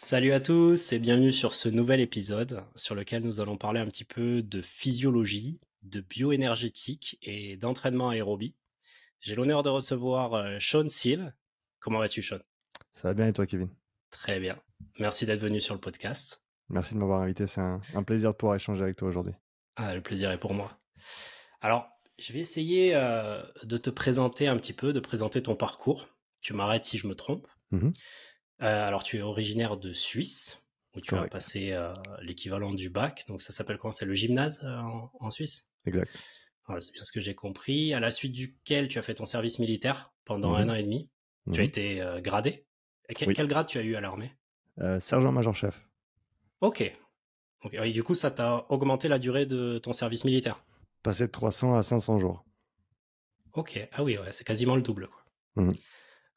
Salut à tous et bienvenue sur ce nouvel épisode sur lequel nous allons parler un petit peu de physiologie, de bioénergétique et d'entraînement aérobie. J'ai l'honneur de recevoir Sean Seal. Comment vas-tu, Sean? Ça va bien et toi, Kevin? Très bien. Merci d'être venu sur le podcast. Merci de m'avoir invité, c'est un plaisir de pouvoir échanger avec toi aujourd'hui. Ah, le plaisir est pour moi. Alors, je vais essayer de te présenter un petit peu, de présenter ton parcours. Tu m'arrêtes si je me trompe. Mhm. Alors, tu es originaire de Suisse, où tu as Correct, passé l'équivalent du bac. Donc, ça s'appelle comment? C'est le gymnase en Suisse? exact. Voilà, c'est bien ce que j'ai compris. À la suite duquel tu as fait ton service militaire pendant un Mhm. an et demi. Tu as Mhm. été gradé. Et Oui, quel grade tu as eu à l'armée? sergent-major-chef. Ok. Ok. Et du coup, ça t'a augmenté la durée de ton service militaire. Passé de 300 à 500 jours. Ok. Ah oui, ouais, c'est quasiment le double, quoi. Mhm.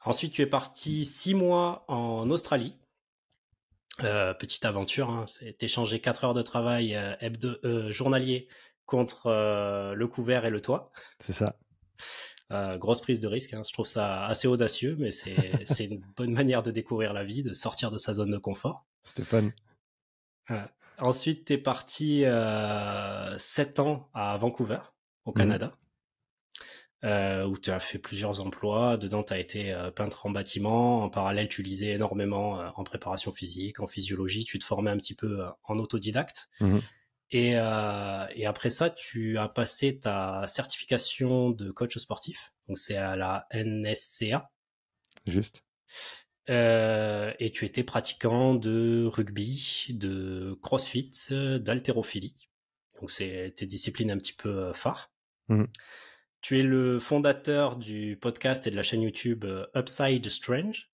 Ensuite, tu es parti 6 mois en Australie. Petite aventure, hein. C'est échanger 4 heures de travail journalier contre le couvert et le toit. C'est ça. Grosse prise de risque, hein. Je trouve ça assez audacieux, mais c'est une bonne manière de découvrir la vie, de sortir de sa zone de confort. Stéphane. Euh, Ensuite, tu es parti 7 ans à Vancouver, au Mhm. Canada, où tu as fait plusieurs emplois. Dedans, tu as été peintre en bâtiment. En parallèle, tu lisais énormément en préparation physique, en physiologie. Tu te formais un petit peu en autodidacte. Mhm. Et après ça, tu as passé ta certification de coach sportif. Donc, c'est à la NSCA. Juste. Et tu étais pratiquant de rugby, de crossfit, d'haltérophilie. Donc c'est tes disciplines un petit peu phares. Mhm. Tu es le fondateur du podcast et de la chaîne YouTube Upside Strange.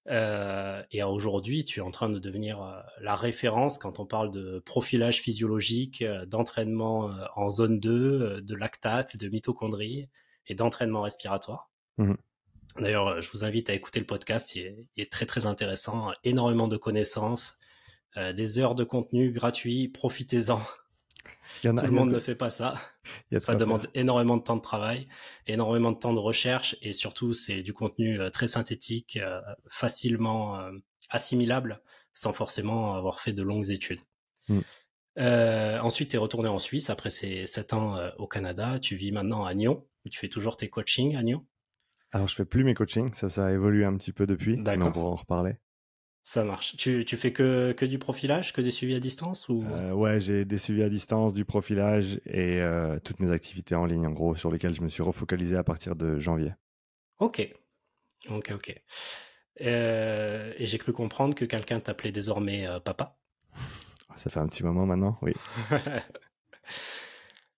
Et aujourd'hui, tu es en train de devenir la référence quand on parle de profilage physiologique, d'entraînement en zone 2, de lactate, de mitochondrie et d'entraînement respiratoire. Mhm. D'ailleurs, je vous invite à écouter le podcast, il est très très intéressant, énormément de connaissances, des heures de contenu gratuit, profitez-en. Il y en a, Tout le il y a de monde quoi, ne fait pas ça. il y a de Ça quoi demande faire. énormément de temps de travail, énormément de temps de recherche et surtout c'est du contenu très synthétique, facilement assimilable sans forcément avoir fait de longues études. Mhm. Ensuite, tu es retourné en Suisse après ces 7 ans au Canada. Tu vis maintenant à Nyon, où tu fais toujours tes coachings à Nyon. Alors, je fais plus mes coachings, ça a évolué un petit peu depuis, mais on D'accord. pourra en reparler. Ça marche. Tu fais que du profilage, que des suivis à distance ou... Ouais, j'ai des suivis à distance, du profilage et toutes mes activités en ligne, en gros, sur lesquelles je me suis refocalisé à partir de janvier. Ok, ok. Et j'ai cru comprendre que quelqu'un t'appelait désormais papa. Ça fait un petit moment maintenant, oui.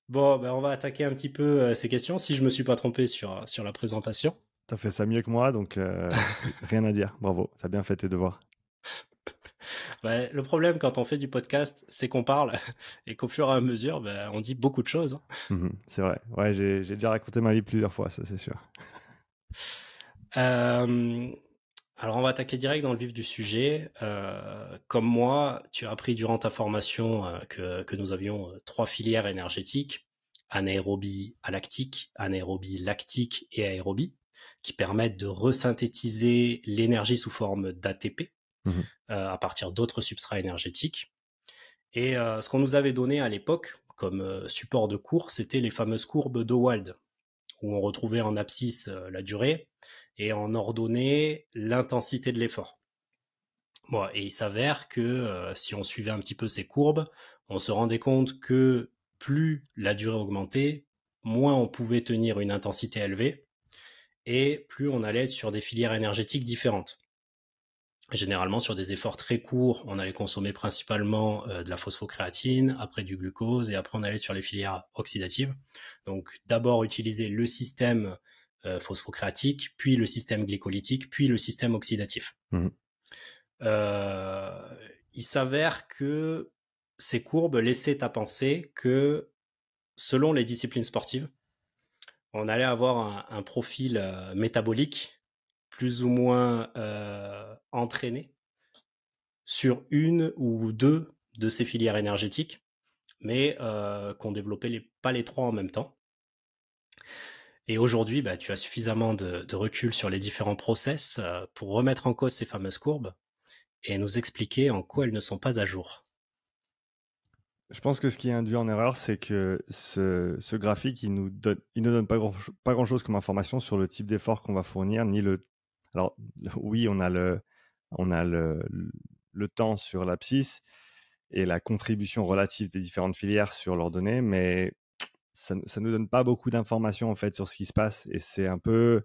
Bon, ben on va attaquer un petit peu ces questions, si je me suis pas trompé sur la présentation. T'as fait ça mieux que moi, donc rien à dire. Bravo, t'as bien fait tes devoirs. Ouais, le problème quand on fait du podcast, c'est qu'on parle et qu'au fur et à mesure, ben, on dit beaucoup de choses, hein. Mhm, c'est vrai. Ouais, j'ai déjà raconté ma vie plusieurs fois, ça c'est sûr. Euh, alors, on va attaquer direct dans le vif du sujet. Comme moi, tu as appris durant ta formation que nous avions 3 filières énergétiques, anaérobie alactique, anaérobie lactique et aérobie, qui permettent de resynthétiser l'énergie sous forme d'ATP Mhm, à partir d'autres substrats énergétiques. Et ce qu'on nous avait donné à l'époque comme support de cours, c'était les fameuses courbes d'Owald, où on retrouvait en abscisse la durée et en ordonnée l'intensité de l'effort. Bon, et il s'avère que si on suivait un petit peu ces courbes, on se rendait compte que plus la durée augmentait, moins on pouvait tenir une intensité élevée et plus on allait être sur des filières énergétiques différentes. Généralement, sur des efforts très courts, on allait consommer principalement de la phosphocréatine, après du glucose, et après on allait sur les filières oxydatives. Donc d'abord utiliser le système phosphocréatique, puis le système glycolytique, puis le système oxydatif. mhm, Euh, il s'avère que ces courbes laissaient à penser que selon les disciplines sportives, on allait avoir un profil métabolique plus ou moins entraîné sur une ou deux de ces filières énergétiques, mais qu'on développait pas les trois en même temps. Et aujourd'hui, bah, tu as suffisamment de recul sur les différents process pour remettre en cause ces fameuses courbes et nous expliquer en quoi elles ne sont pas à jour. Je pense que ce qui est induit en erreur, c'est que ce graphique, il ne donne pas grand-chose comme information sur le type d'effort qu'on va fournir, ni le. Alors, oui, on a le temps sur l'abscisse et la contribution relative des différentes filières sur leurs données, mais ça ne nous donne pas beaucoup d'informations en fait sur ce qui se passe. Et c'est un peu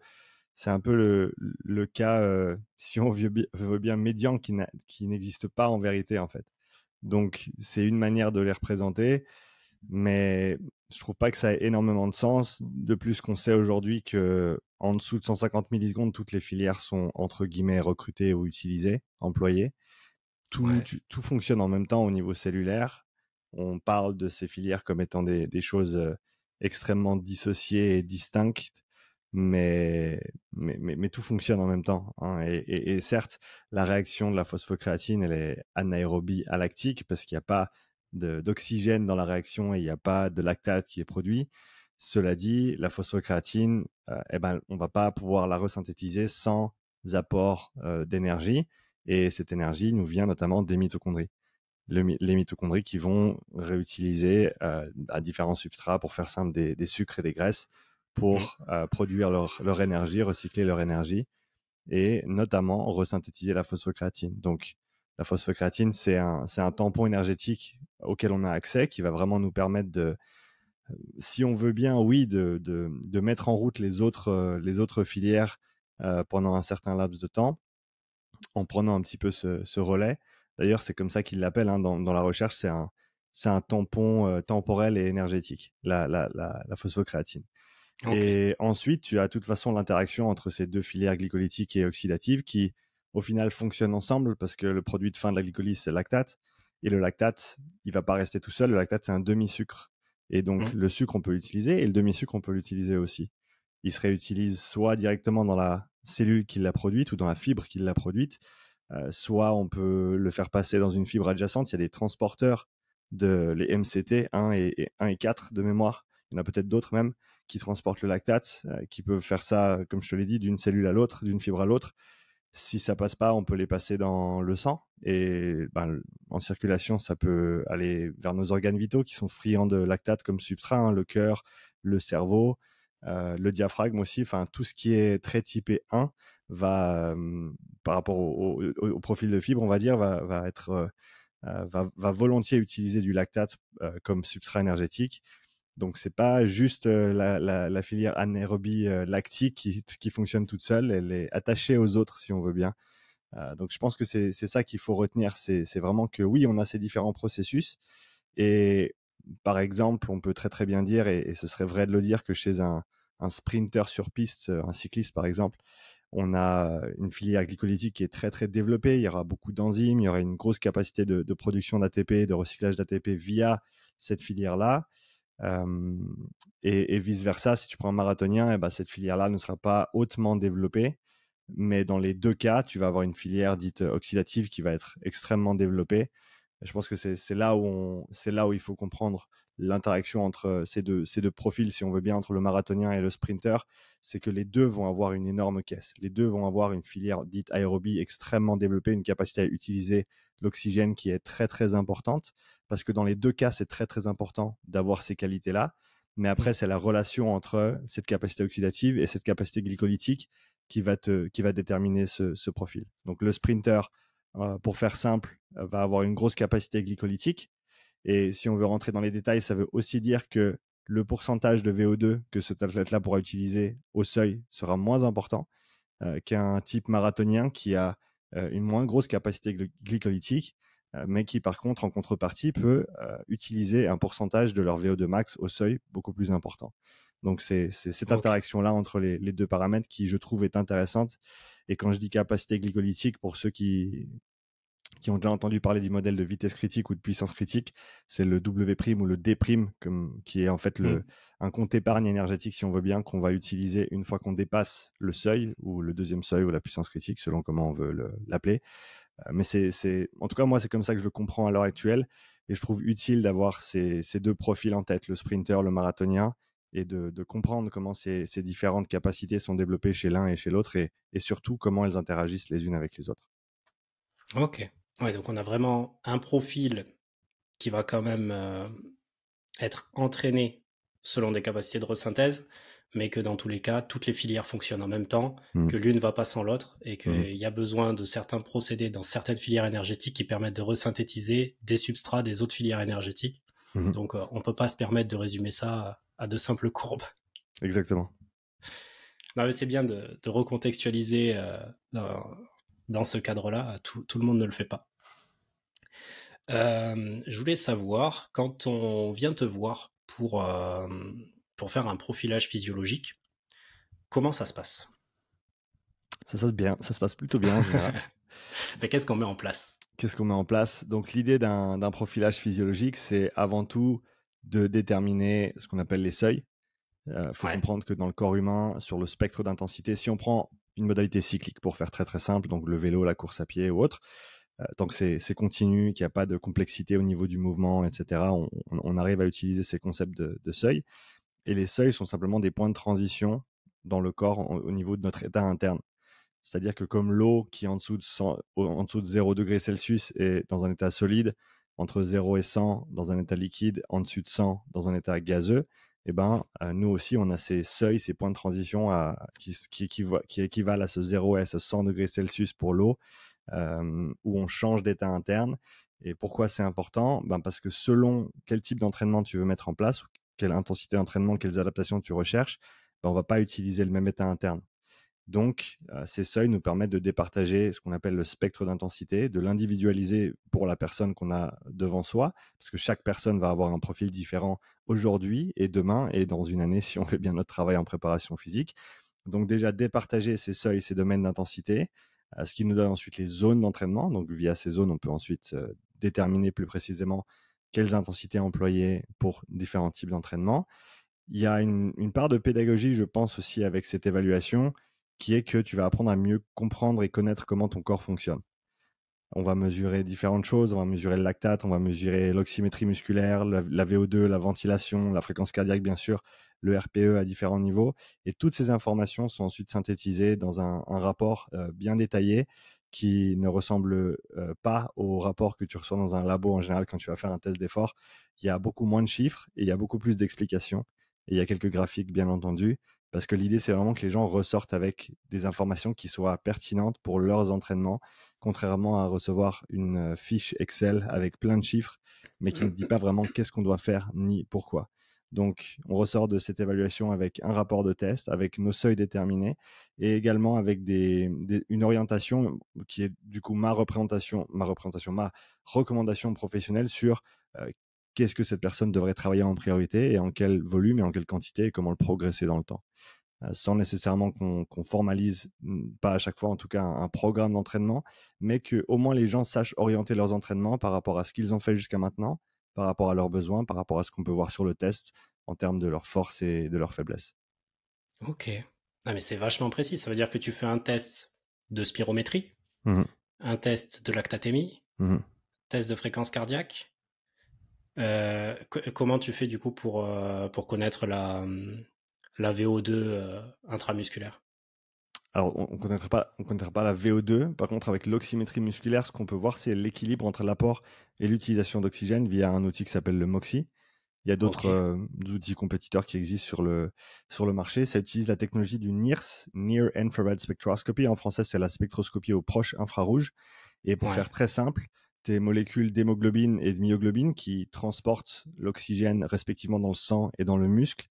le cas, si on veut bien, médian qui n'existe pas en vérité en fait. Donc, c'est une manière de les représenter, mais je trouve pas que ça ait énormément de sens. De plus qu'on sait aujourd'hui que en dessous de 150 millisecondes, toutes les filières sont entre guillemets recrutées ou utilisées, employées. Ouais, Tout fonctionne en même temps au niveau cellulaire. On parle de ces filières comme étant des choses extrêmement dissociées et distinctes, mais tout fonctionne en même temps, hein. Et certes, la réaction de la phosphocréatine, elle est anaérobie alactique parce qu'il n'y a pas d'oxygène dans la réaction et il n'y a pas de lactate qui est produit. Cela dit, la phosphocréatine, eh ben, on ne va pas pouvoir la resynthétiser sans apport d'énergie. Et cette énergie nous vient notamment des mitochondries. Les mitochondries qui vont réutiliser à différents substrats, pour faire simple, des sucres et des graisses mm, pour produire leur énergie, recycler leur énergie et notamment resynthétiser la phosphocréatine. Donc, la phosphocréatine, c'est un tampon énergétique auquel on a accès qui va vraiment nous permettre de, si on veut bien, oui, de mettre en route les autres filières pendant un certain laps de temps en prenant un petit peu ce relais. D'ailleurs, c'est comme ça qu'ils l'appellent, hein, dans la recherche, c'est un tampon temporel et énergétique, la phosphocréatine. ok. Et ensuite, tu as de toute façon l'interaction entre ces deux filières glycolytiques et oxydatives qui, au final, fonctionnent ensemble parce que le produit de fin de la glycolyse, c'est le lactate. Et le lactate, il va pas rester tout seul. Le lactate, c'est un demi-sucre. Et donc, Mm, le sucre, on peut l'utiliser et le demi-sucre, on peut l'utiliser aussi. Il se réutilise soit directement dans la cellule qui l'a produite ou dans la fibre qui l'a produite, soit on peut le faire passer dans une fibre adjacente. Il y a des transporteurs les MCT 1 1 et 4 de mémoire. Il y en a peut-être d'autres même qui transportent le lactate, qui peuvent faire ça, comme je te l'ai dit, d'une cellule à l'autre, d'une fibre à l'autre. Si ça passe pas, on peut les passer dans le sang et ben, en circulation, ça peut aller vers nos organes vitaux qui sont friands de lactate comme substrat, hein, le cœur, le cerveau, le diaphragme aussi. Enfin, tout ce qui est très typé 1 va, par rapport au profil de fibre, on va dire, va être va volontiers utiliser du lactate comme substrat énergétique. Donc, c'est pas juste la filière anaérobie lactique qui fonctionne toute seule, elle est attachée aux autres, si on veut bien. Donc, je pense que c'est ça qu'il faut retenir. C'est vraiment que oui, on a ces différents processus. Et par exemple, on peut très très bien dire, et ce serait vrai de le dire, que chez un sprinter sur piste, un cycliste par exemple, on a une filière glycolytique qui est très très développée. Il y aura beaucoup d'enzymes, il y aura une grosse capacité de production d'ATP, de recyclage d'ATP via cette filière-là. Euh, et vice-versa, si tu prends un marathonien, eh ben, cette filière-là ne sera pas hautement développée. Mais dans les deux cas, tu vas avoir une filière dite oxydative qui va être extrêmement développée. Et je pense que c'est là où il faut comprendre l'interaction entre ces deux profils, si on veut bien, entre le marathonien et le sprinter. C'est que les deux vont avoir une énorme caisse. Les deux vont avoir une filière dite aérobie extrêmement développée, une capacité à utiliser l'oxygène qui est très très importante. Parce que dans les deux cas, c'est très très important d'avoir ces qualités-là. Mais mm. après, c'est la relation entre cette capacité oxydative et cette capacité glycolytique qui va déterminer ce profil. Donc le sprinter, pour faire simple, va avoir une grosse capacité glycolytique. Et si on veut rentrer dans les détails, ça veut aussi dire que le pourcentage de VO2 que cet athlète-là pourra utiliser au seuil sera moins important qu'un type marathonien qui a une moins grosse capacité glycolytique, mais qui par contre, en contrepartie, peut utiliser un pourcentage de leur VO2 max au seuil beaucoup plus important. Donc c'est cette Ok. interaction-là entre les deux paramètres qui, je trouve, est intéressante. Et quand je dis capacité glycolytique, pour ceux qui ont déjà entendu parler du modèle de vitesse critique ou de puissance critique, c'est le W' ou le D', qui est en fait Mm. un compte épargne énergétique, si on veut bien, qu'on va utiliser une fois qu'on dépasse le seuil, ou le deuxième seuil, ou la puissance critique, selon comment on veut l'appeler. Mais en tout cas, moi, c'est comme ça que je le comprends à l'heure actuelle, et je trouve utile d'avoir ces deux profils en tête, le sprinter, le marathonien, et de comprendre comment ces différentes capacités sont développées chez l'un et chez l'autre, et surtout comment elles interagissent les unes avec les autres. Ok. Ouais, donc on a vraiment un profil qui va quand même être entraîné selon des capacités de resynthèse, mais que dans tous les cas, toutes les filières fonctionnent en même temps, Mhm. que l'une va pas sans l'autre, et Mhm. qu'il y a besoin de certains procédés dans certaines filières énergétiques qui permettent de resynthétiser des substrats des autres filières énergétiques. Mhm. Donc on peut pas se permettre de résumer ça à de simples courbes. Exactement. Non, mais c'est bien de recontextualiser dans ce cadre-là. Tout le monde ne le fait pas. Je voulais savoir, quand on vient te voir pour faire un profilage physiologique, comment ça se passe? Ça se passe bien, ça se passe plutôt bien en général. Mais qu'est-ce qu'on met en place? Qu'est-ce qu'on met en place? Donc l'idée d'un profilage physiologique, c'est avant tout de déterminer ce qu'on appelle les seuils. Faut Ouais. comprendre que dans le corps humain, sur le spectre d'intensité, si on prend une modalité cyclique pour faire très très simple, donc le vélo, la course à pied ou autre, tant que c'est continu, qu'il n'y a pas de complexité au niveau du mouvement, etc., on arrive à utiliser ces concepts de seuil. Et les seuils sont simplement des points de transition dans le corps au niveau de notre état interne. C'est-à-dire que comme l'eau qui est en dessous de 100, en dessous de 0 degré Celsius est dans un état solide, entre 0 et 100 dans un état liquide, en dessus de 100 dans un état gazeux, eh ben, nous aussi, on a ces seuils, ces points de transition qui équivalent à ce 0 et à ce 100 degrés Celsius pour l'eau, où on change d'état interne. Et pourquoi c'est important? Ben parce que selon quel type d'entraînement tu veux mettre en place, ou quelle intensité d'entraînement, quelles adaptations tu recherches, ben on va pas utiliser le même état interne. Donc, ces seuils nous permettent de départager ce qu'on appelle le spectre d'intensité, de l'individualiser pour la personne qu'on a devant soi, parce que chaque personne va avoir un profil différent aujourd'hui et demain et dans une année si on fait bien notre travail en préparation physique. Donc déjà, départager ces seuils, ces domaines d'intensité, ce qui nous donne ensuite les zones d'entraînement. Donc via ces zones, on peut ensuite déterminer plus précisément quelles intensités employer pour différents types d'entraînement. Il y a une part de pédagogie, je pense aussi, avec cette évaluation, qui est que tu vas apprendre à mieux comprendre et connaître comment ton corps fonctionne. On va mesurer différentes choses, on va mesurer le lactate, on va mesurer l'oxymétrie musculaire, la VO2, la ventilation, la fréquence cardiaque bien sûr, le RPE à différents niveaux. Et toutes ces informations sont ensuite synthétisées dans un rapport bien détaillé qui ne ressemble pas au rapport que tu reçois dans un labo en général quand tu vas faire un test d'effort. Il y a beaucoup moins de chiffres et il y a beaucoup plus d'explications. Et il y a quelques graphiques bien entendu, parce que l'idée c'est vraiment que les gens ressortent avec des informations qui soient pertinentes pour leurs entraînements, contrairement à recevoir une fiche Excel avec plein de chiffres, mais qui ne dit pas vraiment qu'est-ce qu'on doit faire ni pourquoi. Donc, on ressort de cette évaluation avec un rapport de test, avec nos seuils déterminés, et également avec une orientation qui est du coup ma recommandation professionnelle sur qu'est-ce que cette personne devrait travailler en priorité et en quel volume et en quelle quantité et comment le progresser dans le temps, sans nécessairement qu'on formalise, pas à chaque fois en tout cas, un programme d'entraînement, mais que au moins les gens sachent orienter leurs entraînements par rapport à ce qu'ils ont fait jusqu'à maintenant, par rapport à leurs besoins, par rapport à ce qu'on peut voir sur le test en termes de leurs forces et de leurs faiblesses. Ok. Ah, mais c'est vachement précis. Ça veut dire que tu fais un test de spirométrie, Mhm, un test de lactatémie, mhm. test de fréquence cardiaque. Comment tu fais du coup pour connaître la VO2 intramusculaire? Alors, on connaîtra pas la VO2. Par contre, avec l'oxymétrie musculaire, ce qu'on peut voir, c'est l'équilibre entre l'apport et l'utilisation d'oxygène via un outil qui s'appelle le MOXIE. Il y a Ok. d'autres outils compétiteurs qui existent sur le marché. Ça utilise la technologie du NIRS, Near Infrared Spectroscopy. En français, c'est la spectroscopie au proche infrarouge. Et pour Ouais. faire très simple, tes molécules d'hémoglobine et de myoglobine qui transportent l'oxygène respectivement dans le sang et dans le muscle,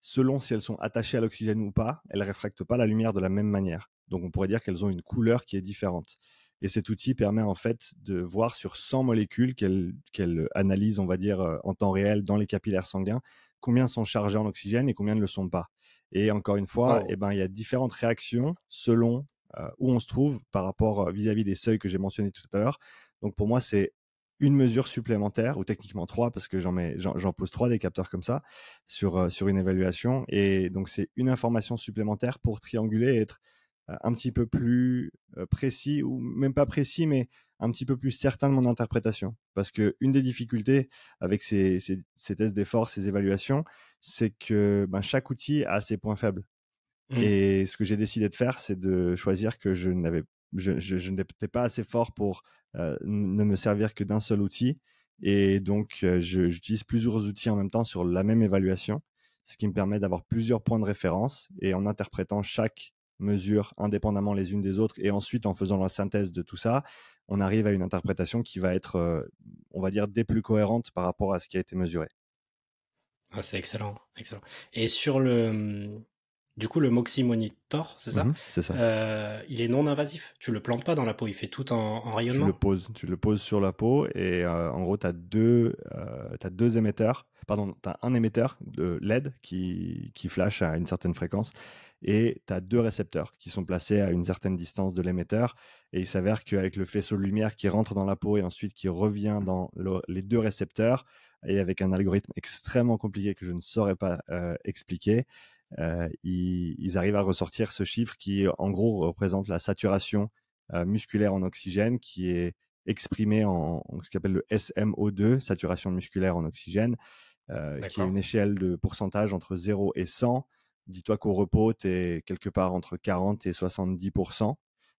selon si elles sont attachées à l'oxygène ou pas, elles ne réfractent pas la lumière de la même manière. Donc on pourrait dire qu'elles ont une couleur qui est différente. Et cet outil permet en fait de voir sur 100 molécules qu'elle analyse, on va dire, en temps réel dans les capillaires sanguins, combien sont chargés en oxygène et combien ne le sont pas. Et encore une fois, Wow. eh ben, il y a différentes réactions selon où on se trouve par rapport vis-à-vis des seuils que j'ai mentionnés tout à l'heure. Donc pour moi, c'est une mesure supplémentaire, ou techniquement trois, parce que j'en pose trois des capteurs comme ça sur une évaluation. Et donc, c'est une information supplémentaire pour trianguler et être un petit peu plus précis, ou même pas précis, mais un petit peu plus certain de mon interprétation. Parce que une des difficultés avec ces tests d'effort, ces évaluations, c'est que ben, chaque outil a ses points faibles. Hmm. Et ce que j'ai décidé de faire, c'est de choisir que je n'avais je n'étais pas assez fort pour ne me servir que d'un seul outil. Et donc, j'utilise plusieurs outils en même temps sur la même évaluation, ce qui me permet d'avoir plusieurs points de référence. Et en interprétant chaque mesure indépendamment les unes des autres, et ensuite en faisant la synthèse de tout ça, on arrive à une interprétation qui va être, on va dire, des plus cohérentes par rapport à ce qui a été mesuré. Ah, c'est excellent, excellent. Et sur du coup, le Moxie Monitor, c'est ça? C'est ça. Il est non invasif. Tu le plantes pas dans la peau, il fait tout en rayonnement. Tu le poses sur la peau et en gros, tu as deux émetteurs. Pardon, tu as un émetteur de LED qui flash à une certaine fréquence et tu as deux récepteurs qui sont placés à une certaine distance de l'émetteur. Et il s'avère qu'avec le faisceau de lumière qui rentre dans la peau et ensuite qui revient dans les deux récepteurs, et avec un algorithme extrêmement compliqué que je ne saurais pas expliquer, ils arrivent à ressortir ce chiffre qui, en gros, représente la saturation musculaire en oxygène qui est exprimé en ce qu'on appelle le SMO2, saturation musculaire en oxygène, qui est D'accord. une échelle de pourcentage entre 0 et 100. Dis-toi qu'au repos, tu es quelque part entre 40 et 70%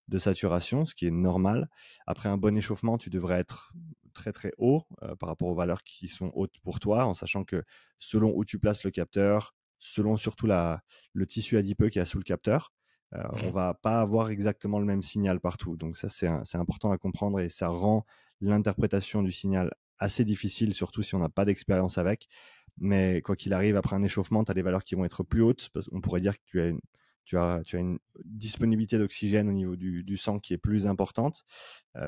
de saturation, ce qui est normal. Après un bon échauffement, tu devrais être très très haut par rapport aux valeurs qui sont hautes pour toi, en sachant que selon où tu places le capteur, selon surtout le tissu adipeux qui est sous le capteur, on va pas avoir exactement le même signal partout. Donc ça, c'est important à comprendre et ça rend l'interprétation du signal assez difficile, surtout si on n'a pas d'expérience avec. Mais quoi qu'il arrive, après un échauffement, tu as des valeurs qui vont être plus hautes. Parce qu'on pourrait dire que tu as une disponibilité d'oxygène au niveau du sang qui est plus importante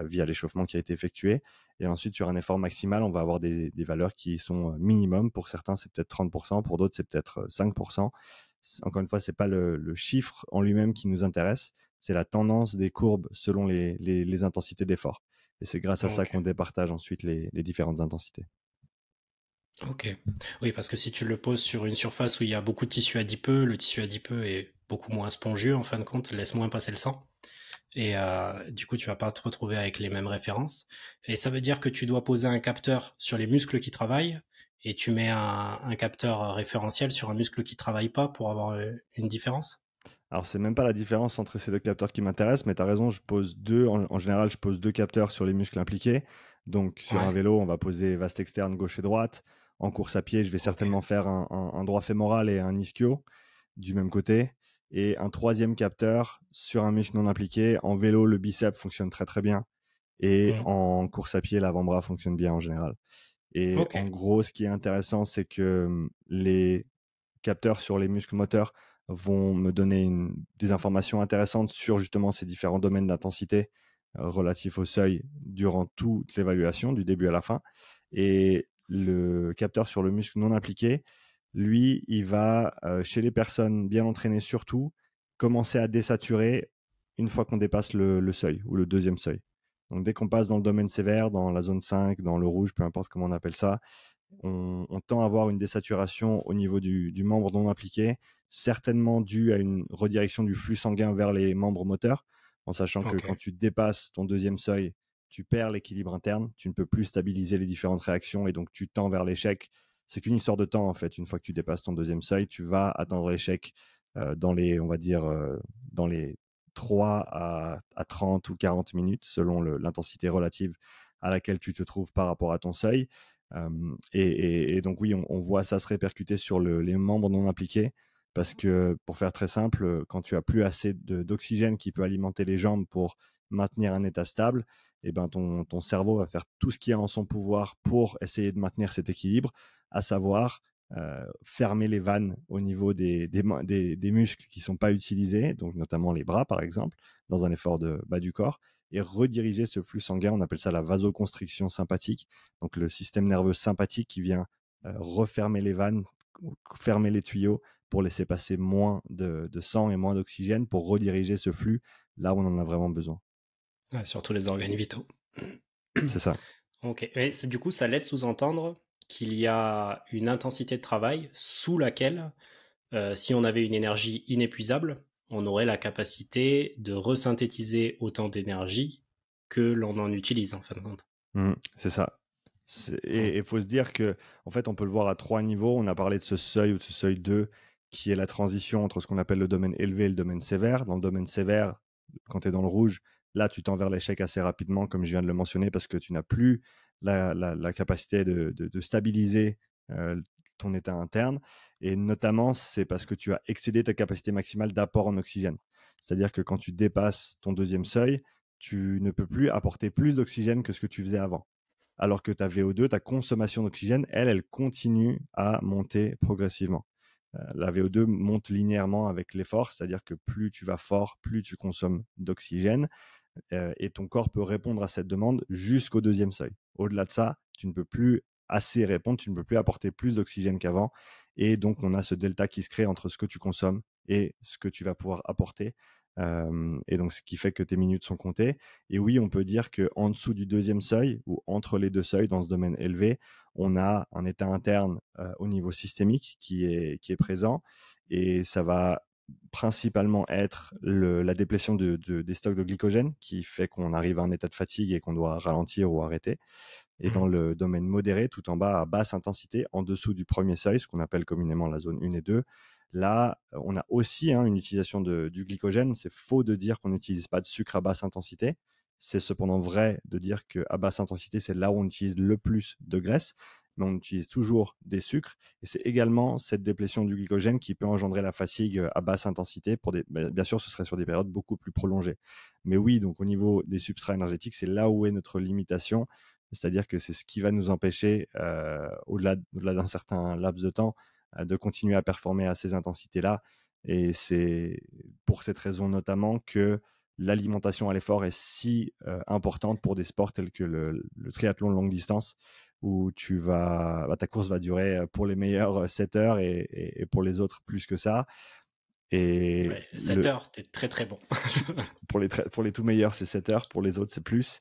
via l'échauffement qui a été effectué. Et ensuite, sur un effort maximal, on va avoir des valeurs qui sont minimum. Pour certains, c'est peut-être 30%, pour d'autres, c'est peut-être 5%. Encore une fois, c'est pas le chiffre en lui-même qui nous intéresse, c'est la tendance des courbes selon les intensités d'effort. Et c'est grâce à ça Ok. qu'on départage ensuite les différentes intensités. Ok. Oui, parce que si tu le poses sur une surface où il y a beaucoup de tissu adipeux, le tissu adipeux est beaucoup moins spongieux en fin de compte, laisse moins passer le sang. Et du coup, tu vas pas te retrouver avec les mêmes références. Et ça veut dire que tu dois poser un capteur sur les muscles qui travaillent et tu mets un capteur référentiel sur un muscle qui travaille pas pour avoir une différence. Alors, c'est même pas la différence entre ces deux capteurs qui m'intéressent, mais tu as raison, en général, je pose deux capteurs sur les muscles impliqués. Donc, sur un Ouais. vélo, on va poser vaste externe gauche et droite. En course à pied, je vais Ok. certainement faire un droit fémoral et un ischio du même côté. Et un troisième capteur sur un muscle non impliqué. En vélo, le biceps fonctionne très très bien. Et Mm. en course à pied, l'avant-bras fonctionne bien en général. Et Ok. en gros, ce qui est intéressant, c'est que les capteurs sur les muscles moteurs vont me donner des informations intéressantes sur justement ces différents domaines d'intensité relatifs au seuil durant toute l'évaluation, du début à la fin. Et le capteur sur le muscle non impliqué, lui, il va, chez les personnes bien entraînées surtout, commencer à désaturer une fois qu'on dépasse le seuil ou le deuxième seuil. Donc dès qu'on passe dans le domaine sévère, dans la zone 5, dans le rouge, peu importe comment on appelle ça, on tend à avoir une désaturation au niveau du membre non impliqué, certainement due à une redirection du flux sanguin vers les membres moteurs, en sachant que Ok. quand tu dépasses ton deuxième seuil, tu perds l'équilibre interne, tu ne peux plus stabiliser les différentes réactions et donc tu tends vers l'échec. C'est qu'une histoire de temps en fait. Une fois que tu dépasses ton deuxième seuil, tu vas atteindre l'échec dans les, on va dire, dans les 3 à 30 ou 40 minutes selon l'intensité relative à laquelle tu te trouves par rapport à ton seuil. Et donc oui, on voit ça se répercuter sur les membres non impliqués parce que pour faire très simple, quand tu as plus assez d'oxygène qui peut alimenter les jambes pour maintenir un état stable, et ben ton cerveau va faire tout ce qu'il y a en son pouvoir pour essayer de maintenir cet équilibre, à savoir fermer les vannes au niveau des muscles qui ne sont pas utilisés, donc notamment les bras par exemple, dans un effort de bas du corps, et rediriger ce flux sanguin, on appelle ça la vasoconstriction sympathique, donc le système nerveux sympathique qui vient refermer les vannes, fermer les tuyaux pour laisser passer moins de sang et moins d'oxygène pour rediriger ce flux là où on en a vraiment besoin. Ouais, surtout les organes vitaux. C'est ça. Ok. Et du coup, ça laisse sous-entendre qu'il y a une intensité de travail sous laquelle, si on avait une énergie inépuisable, on aurait la capacité de resynthétiser autant d'énergie que l'on en utilise en fin de compte. C'est ça. Mm. Et il faut se dire que, en fait, on peut le voir à trois niveaux. On a parlé de ce seuil ou de ce seuil 2, qui est la transition entre ce qu'on appelle le domaine élevé et le domaine sévère. Dans le domaine sévère, quand tu es dans le rouge, là, tu tends vers l'échec assez rapidement, comme je viens de le mentionner, parce que tu n'as plus la capacité de stabiliser ton état interne. Et notamment, c'est parce que tu as excédé ta capacité maximale d'apport en oxygène. C'est-à-dire que quand tu dépasses ton deuxième seuil, tu ne peux plus apporter plus d'oxygène que ce que tu faisais avant. Alors que ta VO2, ta consommation d'oxygène, elle continue à monter progressivement. La VO2 monte linéairement avec l'effort, c'est-à-dire que plus tu vas fort, plus tu consommes d'oxygène, et ton corps peut répondre à cette demande jusqu'au deuxième seuil. Au-delà de ça, tu ne peux plus assez répondre, tu ne peux plus apporter plus d'oxygène qu'avant, et donc on a ce delta qui se crée entre ce que tu consommes et ce que tu vas pouvoir apporter. Et donc, ce qui fait que tes minutes sont comptées. Et oui, on peut dire qu'en dessous du deuxième seuil ou entre les deux seuils dans ce domaine élevé, on a un état interne au niveau systémique qui est présent, et ça va principalement être la déplétion des stocks de glycogène qui fait qu'on arrive à un état de fatigue et qu'on doit ralentir ou arrêter. Et dans le domaine modéré, tout en bas, à basse intensité, en dessous du premier seuil, ce qu'on appelle communément la zone 1 et 2, là, on a aussi une utilisation du glycogène. C'est faux de dire qu'on n'utilise pas de sucre à basse intensité. C'est cependant vrai de dire qu'à basse intensité, c'est là où on utilise le plus de graisse, mais on utilise toujours des sucres. Et c'est également cette déplétion du glycogène qui peut engendrer la fatigue à basse intensité. Bien sûr, ce serait sur des périodes beaucoup plus prolongées. Mais oui, donc au niveau des substrats énergétiques, c'est là où est notre limitation. C'est-à-dire que c'est ce qui va nous empêcher, au-delà d'un certain laps de temps, de continuer à performer à ces intensités-là. Et c'est pour cette raison notamment que l'alimentation à l'effort est si importante pour des sports tels que le triathlon de longue distance, où ta course va durer pour les meilleurs 7 heures et pour les autres plus que ça. Et Ouais, 7 heures, t'es très très bon. pour les tout meilleurs, c'est 7 heures, pour les autres, c'est plus.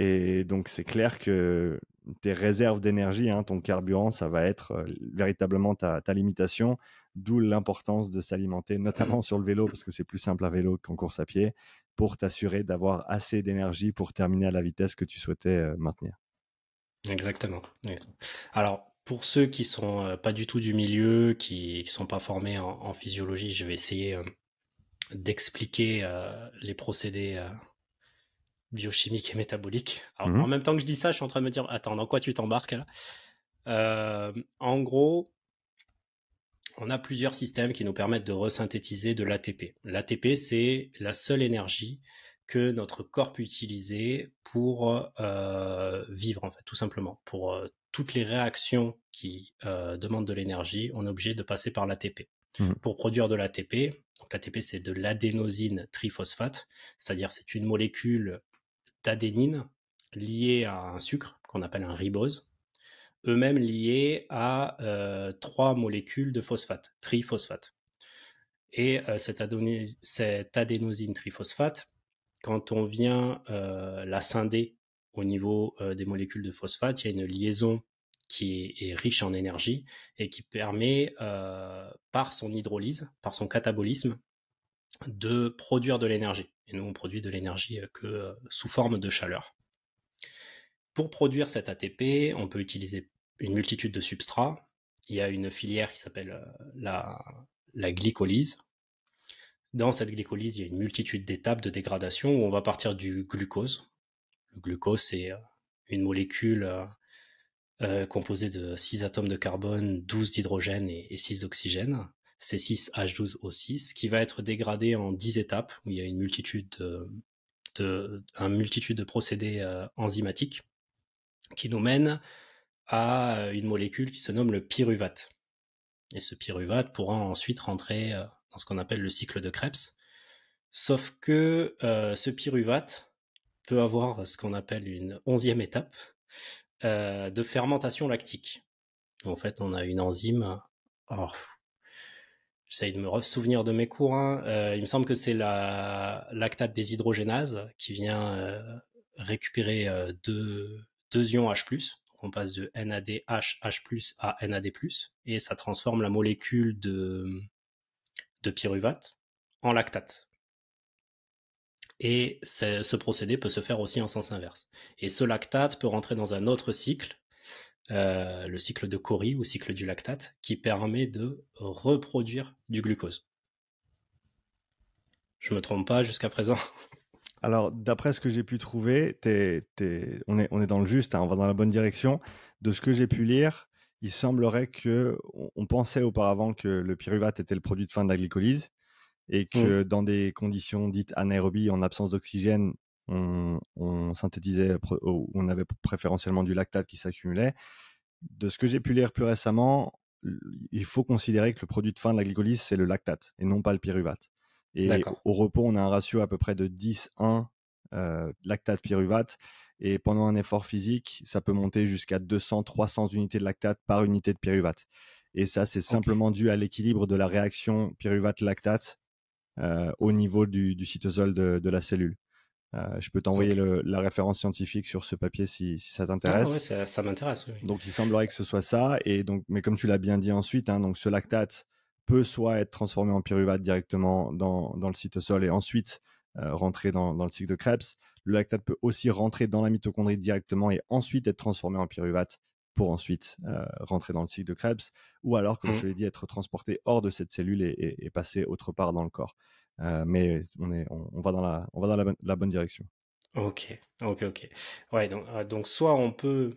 Et donc, c'est clair que tes réserves d'énergie, ton carburant, ça va être véritablement ta limitation, d'où l'importance de s'alimenter, notamment sur le vélo, parce que c'est plus simple à vélo qu'en course à pied, pour t'assurer d'avoir assez d'énergie pour terminer à la vitesse que tu souhaitais maintenir. Exactement. Alors, pour ceux qui sont pas du tout du milieu, qui sont pas formés en physiologie, je vais essayer d'expliquer les procédés biochimiques et métaboliques. Alors, en même temps que je dis ça, je suis en train de me dire, attends, dans quoi tu t'embarques là? En gros, on a plusieurs systèmes qui nous permettent de resynthétiser de l'ATP. L'ATP, c'est la seule énergie que notre corps peut utiliser pour vivre, en fait, tout simplement. Pour toutes les réactions qui demandent de l'énergie, on est obligé de passer par l'ATP. Pour produire de l'ATP, donc l'ATP, c'est de l'adénosine triphosphate, c'est-à-dire c'est une molécule d'adénine liée à un sucre qu'on appelle un ribose, eux-mêmes liés à 3 molécules de phosphate, triphosphate. Et cette adénosine triphosphate, quand on vient la scinder au niveau des molécules de phosphate, il y a une liaison qui est riche en énergie et qui permet, par son hydrolyse, par son catabolisme, de produire de l'énergie. Et nous, on produit de l'énergie que sous forme de chaleur. Pour produire cet ATP, on peut utiliser une multitude de substrats. Il y a une filière qui s'appelle la glycolyse. Dans cette glycolyse, il y a une multitude d'étapes de dégradation où on va partir du glucose. Le glucose, c'est une molécule composée de 6 atomes de carbone, 12 d'hydrogène et 6 d'oxygène. C'est 6H12O6, qui va être dégradé en 10 étapes, où il y a une multitude de procédés enzymatiques qui nous mènent à une molécule qui se nomme le pyruvate. Et ce pyruvate pourra ensuite rentrer dans ce qu'on appelle le cycle de Krebs. Sauf que ce pyruvate peut avoir ce qu'on appelle une 11e étape de fermentation lactique. En fait, on a une enzyme. Alors, j'essaye de me souvenir de mes cours. Il me semble que c'est la lactate déshydrogénase qui vient récupérer deux ions H+. On passe de NADH, H+, à NAD+, et ça transforme la molécule de pyruvate en lactate. Et ce procédé peut se faire aussi en sens inverse. Et ce lactate peut rentrer dans un autre cycle, le cycle de Cori ou cycle du lactate, qui permet de reproduire du glucose. Je me trompe pas jusqu'à présent? Alors, d'après ce que j'ai pu trouver, on est dans le juste, hein, on va dans la bonne direction. De ce que j'ai pu lire, il semblerait on pensait auparavant que le pyruvate était le produit de fin de la glycolyse et Hmm. que dans des conditions dites anaérobies, en absence d'oxygène, on synthétisait, on avait préférentiellement du lactate qui s'accumulait. De ce que j'ai pu lire plus récemment, il faut considérer que le produit de fin de la glycolyse, c'est le lactate et non pas le pyruvate. Et D'accord. au repos, on a un ratio à peu près de 10-1 lactate-pyruvate. Et pendant un effort physique, ça peut monter jusqu'à 200-300 unités de lactate par unité de pyruvate. Et ça, c'est Ok. simplement dû à l'équilibre de la réaction pyruvate-lactate au niveau du cytosol de la cellule. Je peux t'envoyer Ok. la référence scientifique sur ce papier si ça Ah ouais, t'intéresse. ça m'intéresse, oui. Donc, il semblerait que ce soit ça. Et donc, mais comme tu l'as bien dit ensuite, hein, donc ce lactate peut soit être transformé en pyruvate directement dans le cytosol et ensuite rentrer dans le cycle de Krebs. Le lactate peut aussi rentrer dans la mitochondrie directement et ensuite être transformé en pyruvate pour ensuite rentrer dans le cycle de Krebs. Ou alors, comme je Hmm. te l'ai dit, être transporté hors de cette cellule et passer autre part dans le corps. Mais on va dans la bonne direction. Ok, ok, ok. Ouais, donc soit on peut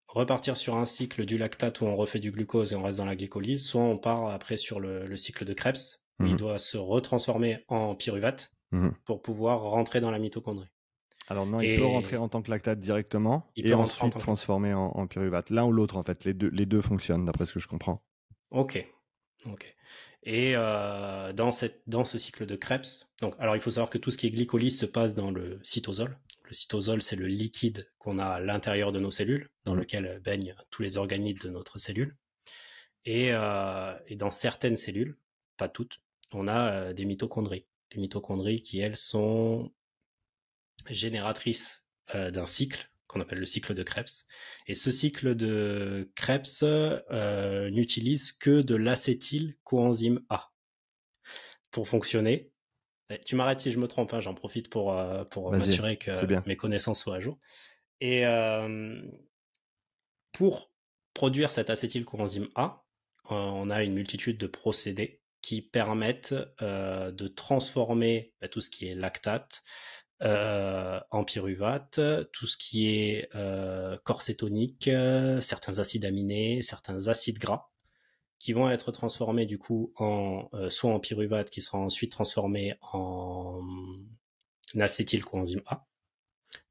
repartir sur un cycle du lactate où on refait du glucose et on reste dans la glycolyse, soit on part après sur le cycle de Krebs où il Mhm. doit se retransformer en pyruvate Mhm. pour pouvoir rentrer dans la mitochondrie. Alors non, il peut rentrer Et en tant que lactate directement il et peut rentrer en ensuite tant que lactate. transformer en pyruvate. L'un ou l'autre, en fait. Les deux fonctionnent, d'après ce que je comprends. Ok, ok. Et dans ce cycle de Krebs, donc, alors il faut savoir que tout ce qui est glycolyse se passe dans le cytosol. Le cytosol, c'est le liquide qu'on a à l'intérieur de nos cellules, dans Mhm. lequel baignent tous les organites de notre cellule. Et dans certaines cellules, pas toutes, on a des mitochondries. Les mitochondries qui, elles, sont génératrices d'un cycle qu'on appelle le cycle de Krebs. Et ce cycle de Krebs n'utilise que de l'acétyl coenzyme A pour fonctionner. Tu m'arrêtes si je me trompe, hein, j'en profite pour Vas-y, m'assurer c'est que bien. mes connaissances soient à jour. Et pour produire cet acétylcoenzyme A, on a une multitude de procédés qui permettent de transformer tout ce qui est lactate en pyruvate, tout ce qui est corps cétonique, certains acides aminés, certains acides gras, qui vont être transformés du coup soit en pyruvate, qui sera ensuite transformé en acétylcoenzyme A,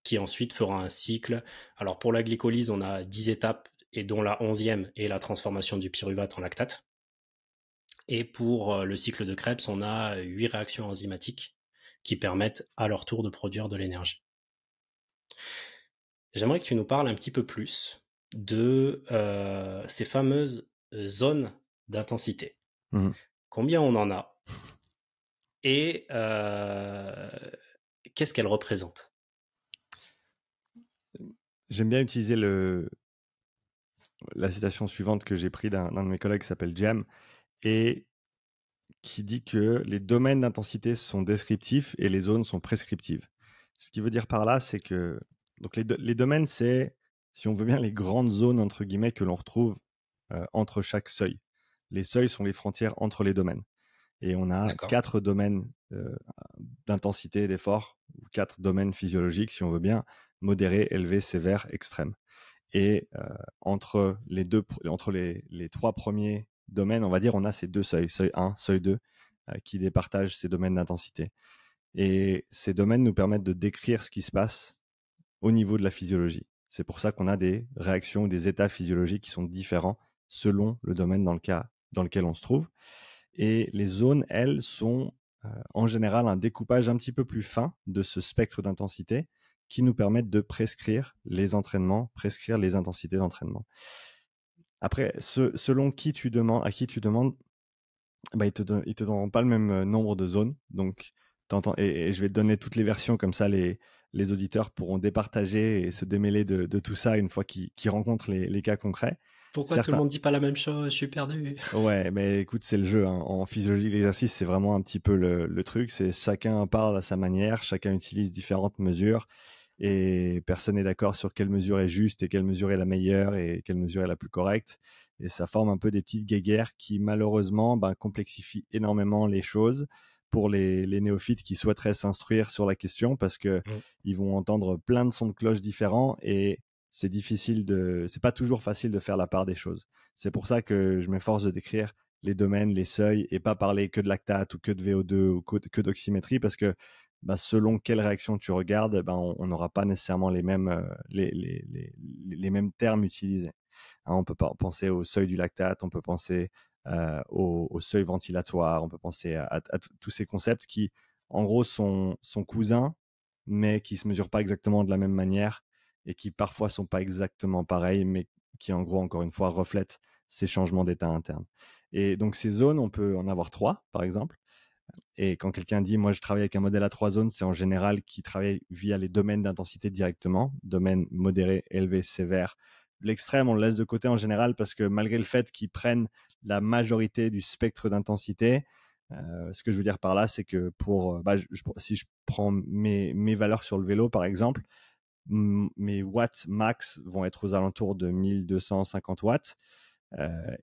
qui ensuite fera un cycle. Alors pour la glycolyse, on a 10 étapes, et dont la 11e est la transformation du pyruvate en lactate. Et pour le cycle de Krebs, on a 8 réactions enzymatiques qui permettent à leur tour de produire de l'énergie. J'aimerais que tu nous parles un petit peu plus de ces fameuses zones d'intensité. Mhm. Combien on en a et qu'est-ce qu'elles représentent? J'aime bien utiliser la citation suivante que j'ai prise d'un de mes collègues qui s'appelle Jem et qui dit que les domaines d'intensité sont descriptifs et les zones sont prescriptives. Ce qui veut dire par là, c'est que donc les domaines, c'est, si on veut bien, les grandes zones, entre guillemets, que l'on retrouve entre chaque seuil. Les seuils sont les frontières entre les domaines. Et on a D'accord. 4 domaines d'intensité et d'effort, ou 4 domaines physiologiques, si on veut bien, modéré, élevé, sévère, extrême. Et entre les 3 premiers domaines, on va dire, on a ces 2 seuils, seuil 1, seuil 2, qui départagent ces domaines d'intensité. Et ces domaines nous permettent de décrire ce qui se passe au niveau de la physiologie. C'est pour ça qu'on a des réactions ou des états physiologiques qui sont différents selon le domaine dans lequel on se trouve. Et les zones, elles, sont en général un découpage un petit peu plus fin de ce spectre d'intensité qui nous permettent de prescrire les entraînements, prescrire les intensités d'entraînement. Après, selon à qui tu demandes, bah, ils te donneront pas le même nombre de zones. Donc, et je vais te donner toutes les versions, comme ça les auditeurs pourront départager et se démêler de tout ça une fois qu'ils rencontrent les cas concrets. Pourquoi tout le Certains, monde dit pas la même chose? Je suis perdu. Ouais, mais écoute, c'est le jeu, hein. En physiologie, l'exercice, c'est vraiment un petit peu le truc. C'est chacun parle à sa manière, chacun utilise différentes mesures et personne n'est d'accord sur quelle mesure est juste et quelle mesure est la meilleure et quelle mesure est la plus correcte. Et ça forme un peu des petites guéguerres qui, malheureusement, complexifient énormément les choses pour les néophytes qui souhaiteraient s'instruire sur la question parce que ils vont entendre plein de sons de cloche différents et c'est pas toujours facile de faire la part des choses. C'est pour ça que je m'efforce de décrire les domaines, les seuils et pas parler que de lactate ou que de VO2 ou que d'oxymétrie parce que selon quelle réaction tu regardes, on n'aura pas nécessairement les mêmes termes utilisés. Hein, on peut penser au seuil du lactate, on peut penser au seuil ventilatoire, on peut penser à tous ces concepts qui, en gros, sont cousins, mais qui se mesurent pas exactement de la même manière et qui parfois sont pas exactement pareils, mais qui, en gros, encore une fois, reflètent ces changements d'état interne. Et donc, ces zones, on peut en avoir 3, par exemple. Et quand quelqu'un dit « moi je travaille avec un modèle à 3 zones », c'est en général qui travaille via les domaines d'intensité directement, domaine modéré, élevé, sévère. L'extrême, on le laisse de côté en général parce que malgré le fait qu'ils prennent la majorité du spectre d'intensité, ce que je veux dire par là, c'est que si je prends mes valeurs sur le vélo, par exemple, mes watts max vont être aux alentours de 1250 watts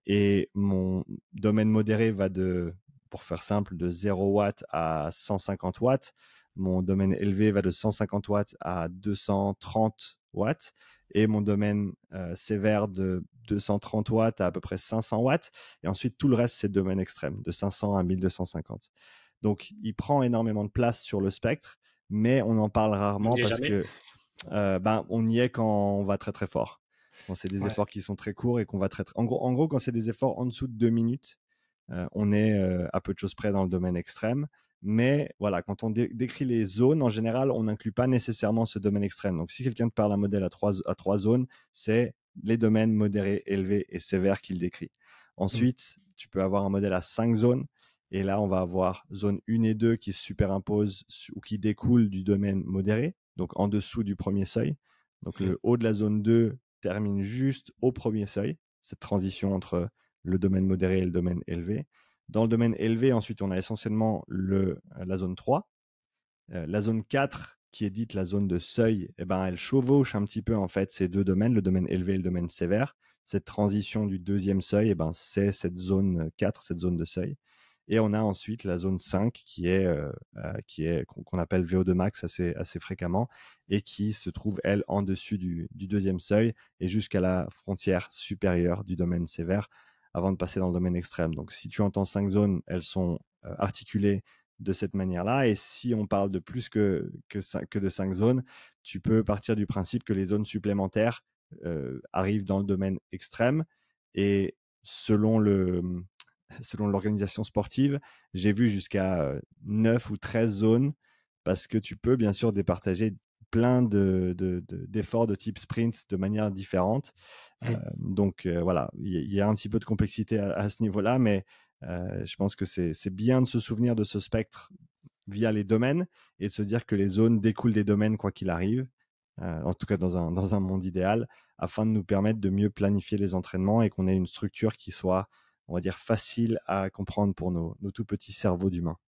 et mon domaine modéré va pour faire simple, de 0 watts à 150 watts. Mon domaine élevé va de 150 watts à 230 watts. Et mon domaine sévère de 230 watts à peu près 500 watts. Et ensuite, tout le reste, c'est domaine extrême, de 500 à 1250. Donc, il prend énormément de place sur le spectre, mais on en parle rarement parce que on y est quand on va très, très fort. Quand c'est des efforts qui sont très courts et qu'on va très... En gros, quand c'est des efforts en dessous de 2 minutes, on est à peu de choses près dans le domaine extrême. Mais voilà, quand on décrit les zones, en général, on n'inclut pas nécessairement ce domaine extrême. Donc, si quelqu'un te parle d'un modèle à trois zones, c'est les domaines modérés, élevés et sévères qu'il décrit. Ensuite, tu peux avoir un modèle à 5 zones. Et là, on va avoir zone 1 et 2 qui se superimposent ou qui découlent du domaine modéré, donc en dessous du premier seuil. Donc, le haut de la zone 2 termine juste au premier seuil, cette transition entre le domaine modéré et le domaine élevé. Dans le domaine élevé, ensuite, on a essentiellement la zone 3. La zone 4, qui est dite la zone de seuil, elle chevauche un petit peu en fait ces deux domaines, le domaine élevé et le domaine sévère. Cette transition du deuxième seuil, c'est cette zone 4, cette zone de seuil. Et on a ensuite la zone 5 qu'on appelle VO2 max assez fréquemment et qui se trouve, elle, en dessus du deuxième seuil et jusqu'à la frontière supérieure du domaine sévère avant de passer dans le domaine extrême. Donc, si tu entends 5 zones, elles sont articulées de cette manière-là. Et si on parle de plus que de 5 zones, tu peux partir du principe que les zones supplémentaires arrivent dans le domaine extrême. Et selon l'organisation sportive, j'ai vu jusqu'à 9 ou 13 zones parce que tu peux bien sûr départager plein d'efforts de type sprint de manière différente. Donc voilà, il y a un petit peu de complexité à ce niveau-là, mais je pense que c'est bien de se souvenir de ce spectre via les domaines et de se dire que les zones découlent des domaines quoi qu'il arrive, en tout cas dans un monde idéal, afin de nous permettre de mieux planifier les entraînements et qu'on ait une structure qui soit, on va dire, facile à comprendre pour nos tout petits cerveaux d'humains.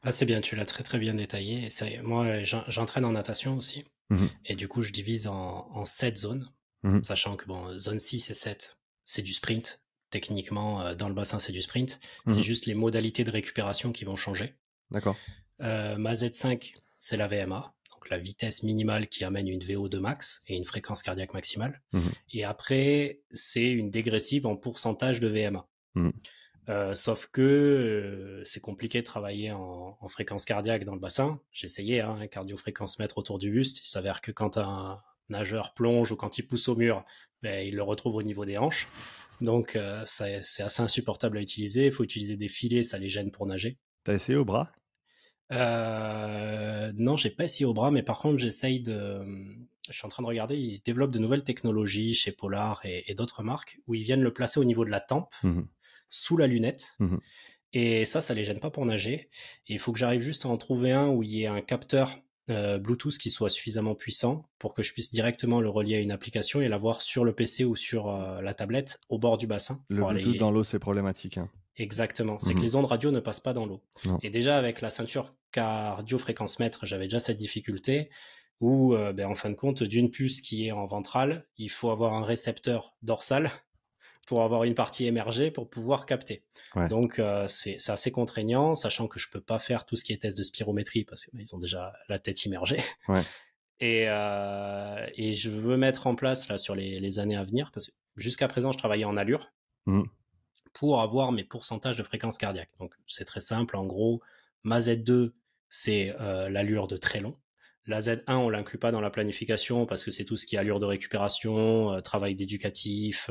Ah, c'est bien, tu l'as très très bien détaillé. Moi, j'entraîne en natation aussi. Et du coup, je divise en 7 zones, sachant que zone 6 et 7, c'est du sprint. Techniquement, dans le bassin, c'est du sprint. C'est juste les modalités de récupération qui vont changer. D'accord. Ma Z5, c'est la VMA, donc la vitesse minimale qui amène une VO2 max et une fréquence cardiaque maximale. Et après, c'est une dégressive en pourcentage de VMA. Sauf que c'est compliqué de travailler en fréquence cardiaque dans le bassin. J'ai essayé un cardio-fréquence mètre autour du buste. Il s'avère que quand un nageur plonge ou quand il pousse au mur, il le retrouve au niveau des hanches. Donc c'est assez insupportable à utiliser. Il faut utiliser des filets, ça les gêne pour nager. T'as essayé au bras ? Non, j'ai pas essayé au bras, mais par contre je suis en train de regarder, ils développent de nouvelles technologies chez Polar et d'autres marques où ils viennent le placer au niveau de la tempe, sous la lunette. Et ça les gêne pas pour nager. Et il faut que j'arrive juste à en trouver un où il y ait un capteur Bluetooth qui soit suffisamment puissant pour que je puisse directement le relier à une application et l'avoir sur le PC ou sur la tablette au bord du bassin. Le Bluetooth dans l'eau, c'est problématique. Hein. Exactement, c'est que les ondes radio ne passent pas dans l'eau. Et déjà avec la ceinture cardio-fréquence mètre, j'avais déjà cette difficulté où en fin de compte, d'une puce qui est en ventrale, il faut avoir un récepteur dorsal pour avoir une partie émergée pour pouvoir capter. Ouais. Donc c'est assez contraignant, sachant que je peux pas faire tout ce qui est test de spirométrie parce qu'ils ont déjà la tête immergée. Ouais. Et je veux mettre en place là sur les années à venir, parce que jusqu'à présent je travaillais en allure pour avoir mes pourcentages de fréquence cardiaque. Donc c'est très simple, en gros, ma Z2 c'est l'allure de très long. La Z1 on l'inclut pas dans la planification parce que c'est tout ce qui est allure de récupération, travail d'éducatif,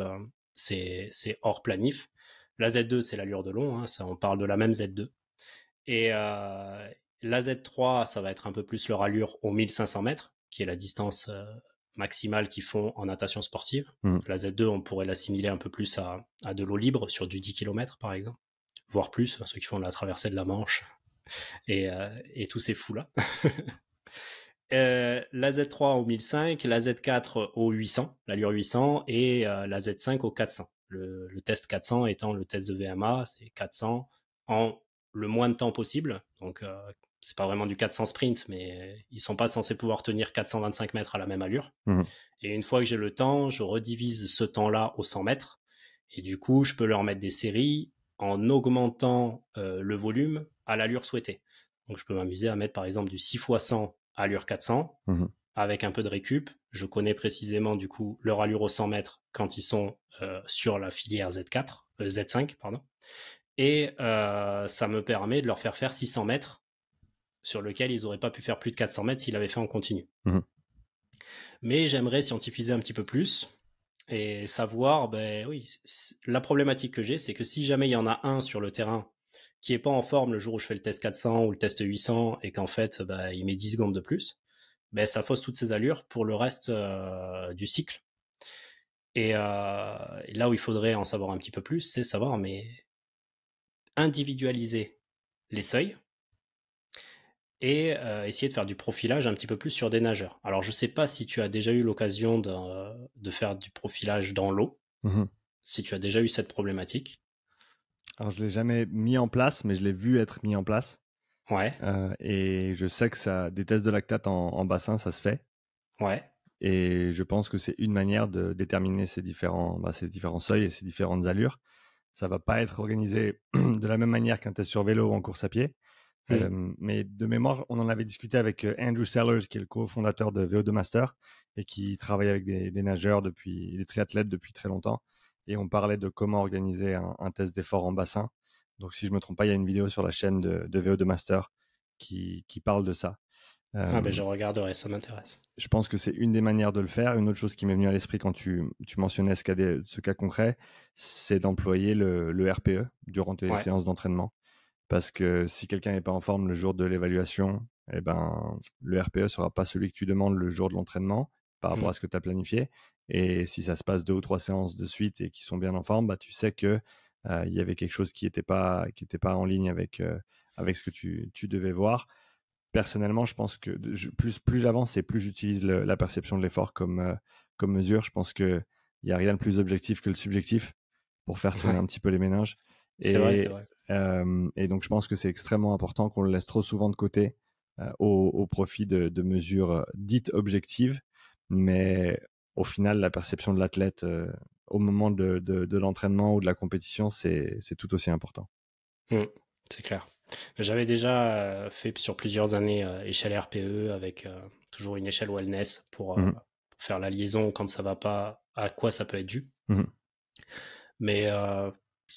c'est hors planif. La Z2 c'est l'allure de long, hein, ça on parle de la même Z2. Et la Z3 ça va être un peu plus leur allure aux 1500 mètres, qui est la distance maximale qu'ils font en natation sportive. La Z2 on pourrait l'assimiler un peu plus à de l'eau libre sur du 10 km par exemple, voire plus, ceux qui font la traversée de la Manche et tous ces fous-là. La Z3 au 1005, la Z4 au 800, l'allure 800, et la Z5 au 400. Le test 400 étant le test de VMA, c'est 400 en le moins de temps possible. Donc, c'est pas vraiment du 400 sprint, mais ils sont pas censés pouvoir tenir 425 mètres à la même allure. Et une fois que j'ai le temps, je redivise ce temps-là aux 100 mètres. Et du coup, je peux leur mettre des séries en augmentant le volume à l'allure souhaitée. Donc, je peux m'amuser à mettre par exemple du 6 x 100 allure 400 avec un peu de récup. Je connais précisément du coup leur allure aux 100 mètres quand ils sont sur la filière Z5, pardon. Et ça me permet de leur faire 600 mètres sur lequel ils n'auraient pas pu faire plus de 400 mètres s'ils l'avaient fait en continu. Mais j'aimerais scientifiser un petit peu plus et savoir, ben oui, la problématique que j'ai, c'est que si jamais il y en a un sur le terrain qui est pas en forme le jour où je fais le test 400 ou le test 800 et qu'en fait, bah, il met 10 secondes de plus, ben, ça fausse toutes ses allures pour le reste du cycle. Et là où il faudrait en savoir un petit peu plus, c'est savoir, mais individualiser les seuils et essayer de faire du profilage un petit peu plus sur des nageurs. Alors, je sais pas si tu as déjà eu l'occasion de faire du profilage dans l'eau, si tu as déjà eu cette problématique. Alors, je l'ai jamais mis en place, mais je l'ai vu être mis en place. Ouais. Et je sais que des tests de lactate en bassin, ça se fait. Ouais. Et je pense que c'est une manière de déterminer ces différents seuils et ces différentes allures. Ça va pas être organisé de la même manière qu'un test sur vélo ou en course à pied. Mais de mémoire, on en avait discuté avec Andrew Sellers, qui est le cofondateur de VO2 Master et qui travaille avec des nageurs des triathlètes depuis très longtemps. Et on parlait de comment organiser un test d'effort en bassin. Donc, si je me trompe pas, il y a une vidéo sur la chaîne de VO2 Master qui parle de ça. Ben je regarderai, ça m'intéresse. Je pense que c'est une des manières de le faire. Une autre chose qui m'est venue à l'esprit quand tu mentionnais ce cas concret, c'est d'employer le RPE durant tes séances d'entraînement. Parce que si quelqu'un n'est pas en forme le jour de l'évaluation, eh ben, le RPE ne sera pas celui que tu demandes le jour de l'entraînement par rapport à ce que tu as planifié. Et si ça se passe 2 ou 3 séances de suite et qu'ils sont bien en forme, bah, tu sais qu'il y avait quelque chose qui n'était pas en ligne avec ce que tu devais voir. Personnellement, je pense que plus j'avance et plus j'utilise la perception de l'effort comme mesure. Je pense qu'il n'y a rien de plus objectif que le subjectif pour faire tourner un petit peu les méninges. C'est vrai. Et donc, je pense que c'est extrêmement important qu'on le laisse trop souvent de côté au profit de mesures dites objectives. Mais au final, la perception de l'athlète au moment de l'entraînement ou de la compétition, c'est tout aussi important. C'est clair. J'avais déjà fait sur plusieurs années échelle RPE avec toujours une échelle wellness pour faire la liaison quand ça va pas, à quoi ça peut être dû. Mais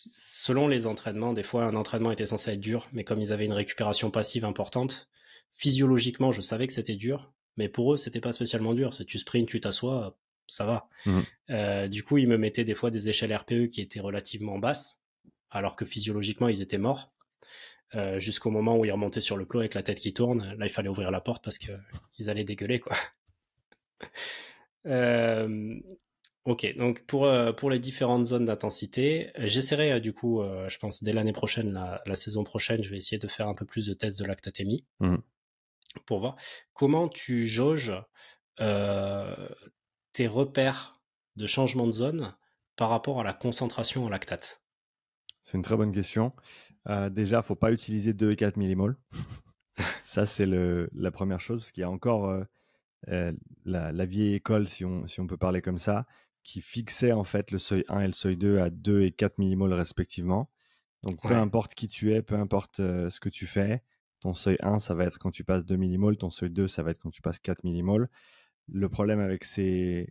selon les entraînements, des fois un entraînement était censé être dur, mais comme ils avaient une récupération passive importante, physiologiquement je savais que c'était dur, mais pour eux c'était pas spécialement dur. Si tu sprints, tu t'assois, ça va. Du coup ils me mettaient des fois des échelles RPE qui étaient relativement basses, alors que physiologiquement ils étaient morts. Jusqu'au moment où ils remontaient sur le plot avec la tête qui tourne. Là, il fallait ouvrir la porte parce qu'ils allaient dégueuler, quoi. Ok, donc pour les différentes zones d'intensité, j'essaierai du coup, je pense dès l'année prochaine, la saison prochaine, je vais essayer de faire un peu plus de tests de lactatémie pour voir comment tu jauges tes repères de changement de zone par rapport à la concentration en lactate. C'est une très bonne question. Déjà, il ne faut pas utiliser 2 et 4 millimoles. Ça, c'est la première chose, parce qu'il y a encore la vieille école, si on peut parler comme ça, qui fixait en fait le seuil 1 et le seuil 2 à 2 et 4 millimoles respectivement. Donc, peu Ouais. importe qui tu es, peu importe ce que tu fais, ton seuil 1, ça va être quand tu passes 2 millimoles, ton seuil 2, ça va être quand tu passes 4 millimoles. Le problème avec ces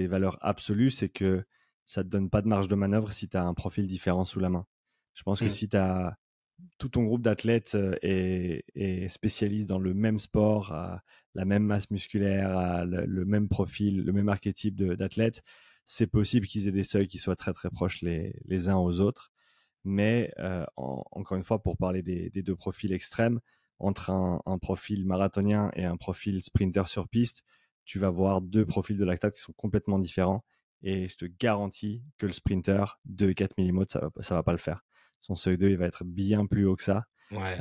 valeurs absolues, c'est que ça ne te donne pas de marge de manœuvre si tu as un profil différent sous la main. Je pense que si tu as tout ton groupe d'athlètes est spécialiste dans le même sport, a la même masse musculaire, a le même profil, le même archétype d'athlète, c'est possible qu'ils aient des seuils qui soient très très proches les uns aux autres. Mais encore une fois, pour parler des deux profils extrêmes, entre un profil marathonien et un profil sprinter sur piste, tu vas voir deux profils de lactate qui sont complètement différents. Et je te garantis que le sprinter, 2 et 4 millimoles, ça va pas le faire. Son seuil 2, il va être bien plus haut que ça. Ouais.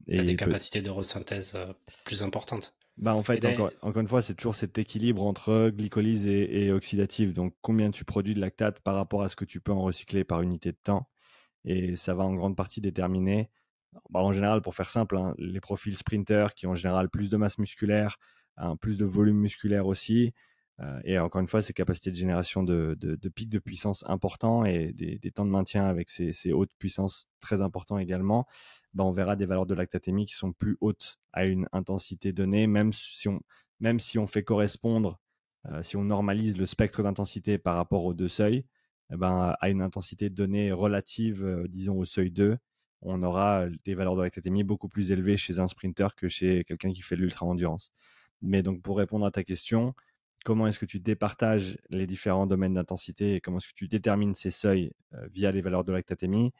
Il a des capacités de resynthèse plus importantes. Bah en fait, encore une fois, c'est toujours cet équilibre entre glycolyse et oxydative. Donc, combien tu produis de lactate par rapport à ce que tu peux en recycler par unité de temps. Et ça va en grande partie déterminer, en général, pour faire simple, hein, les profils sprinters qui ont en général plus de masse musculaire, plus de volume musculaire aussi, et encore une fois, ces capacités de génération de pics de puissance importants et des temps de maintien avec ces hautes puissances très importants également, on verra des valeurs de lactatémie qui sont plus hautes à une intensité donnée, même si on fait correspondre, si on normalise le spectre d'intensité par rapport aux deux seuils, à une intensité donnée relative, disons au seuil 2, on aura des valeurs de lactatémie beaucoup plus élevées chez un sprinter que chez quelqu'un qui fait de l'ultra-endurance. Mais donc, pour répondre à ta question, comment est-ce que tu départages les différents domaines d'intensité et comment est-ce que tu détermines ces seuils via les valeurs de lactatémie?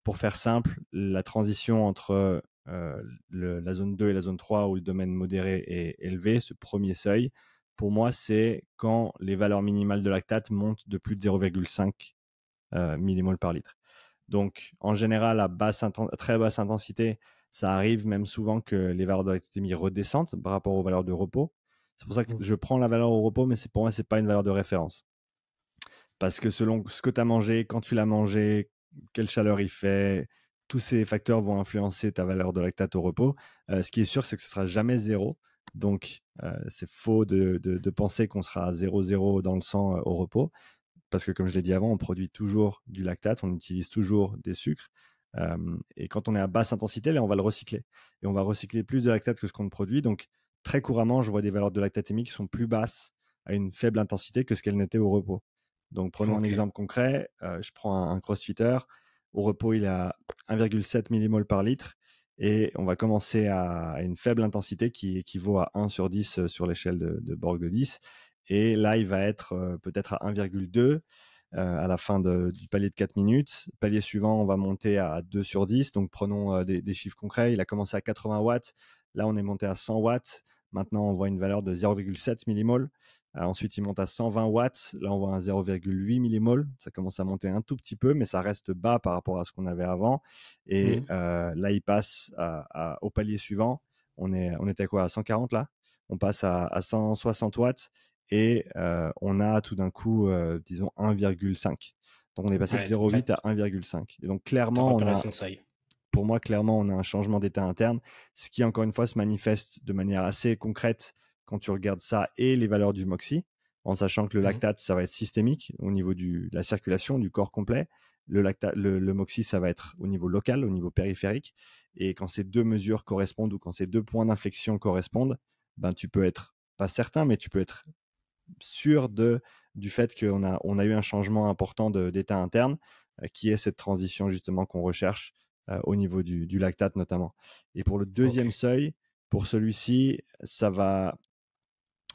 Pour faire simple, la transition entre la zone 2 et la zone 3 où le domaine modéré est élevé, ce premier seuil, pour moi, c'est quand les valeurs minimales de lactate montent de plus de 0,5 millimoles par litre. Donc, en général, à très basse intensité, ça arrive même souvent que les valeurs de lactatémie redescendent par rapport aux valeurs de repos. C'est pour ça que je prends la valeur au repos, mais pour moi, ce n'est pas une valeur de référence. Parce que selon ce que tu as mangé, quand tu l'as mangé, quelle chaleur il fait, tous ces facteurs vont influencer ta valeur de lactate au repos. Ce qui est sûr, c'est que ce sera jamais zéro. Donc, c'est faux de penser qu'on sera à 0,0 dans le sang au repos. Parce que comme je l'ai dit avant, on produit toujours du lactate, on utilise toujours des sucres. Et quand on est à basse intensité, là, on va le recycler. Et on va recycler plus de lactate que ce qu'on produit. Donc, très couramment, je vois des valeurs de lactatémie qui sont plus basses à une faible intensité que ce qu'elles n'étaient au repos. Donc, prenons un exemple concret. Je prends un crossfitter. Au repos, il a 1,7 millimoles par litre. Et on va commencer à une faible intensité qui équivaut à 1 sur 10 sur l'échelle de Borg de 10. Et là, il va être peut-être à 1,2 à la fin du palier de 4 minutes. Palier suivant, on va monter à 2 sur 10. Donc, prenons des chiffres concrets. Il a commencé à 80 watts. Là, on est monté à 100 watts. Maintenant, on voit une valeur de 0,7 millimoles. Ensuite, il monte à 120 watts. Là, on voit un 0,8 millimoles. Ça commence à monter un tout petit peu, mais ça reste bas par rapport à ce qu'on avait avant. Et là, il passe au palier suivant. On était à quoi? À 140 là? On passe à 160 watts. Et on a tout d'un coup, disons, 1,5. Donc, on est passé de 0,8 à 1,5. Et donc, clairement, pour moi, clairement, on a un changement d'état interne, ce qui, encore une fois, se manifeste de manière assez concrète quand tu regardes ça et les valeurs du MOXIE, en sachant que le lactate, ça va être systémique au niveau de la circulation du corps complet. Le MOXIE, ça va être au niveau local, au niveau périphérique. Et quand ces deux mesures correspondent ou quand ces deux points d'inflexion correspondent, tu peux être, pas certain, mais tu peux être sûr du fait qu'on a eu un changement important d'état interne, qui est cette transition justement qu'on recherche au niveau du lactate notamment. Et pour le deuxième seuil, pour celui-ci, ça va...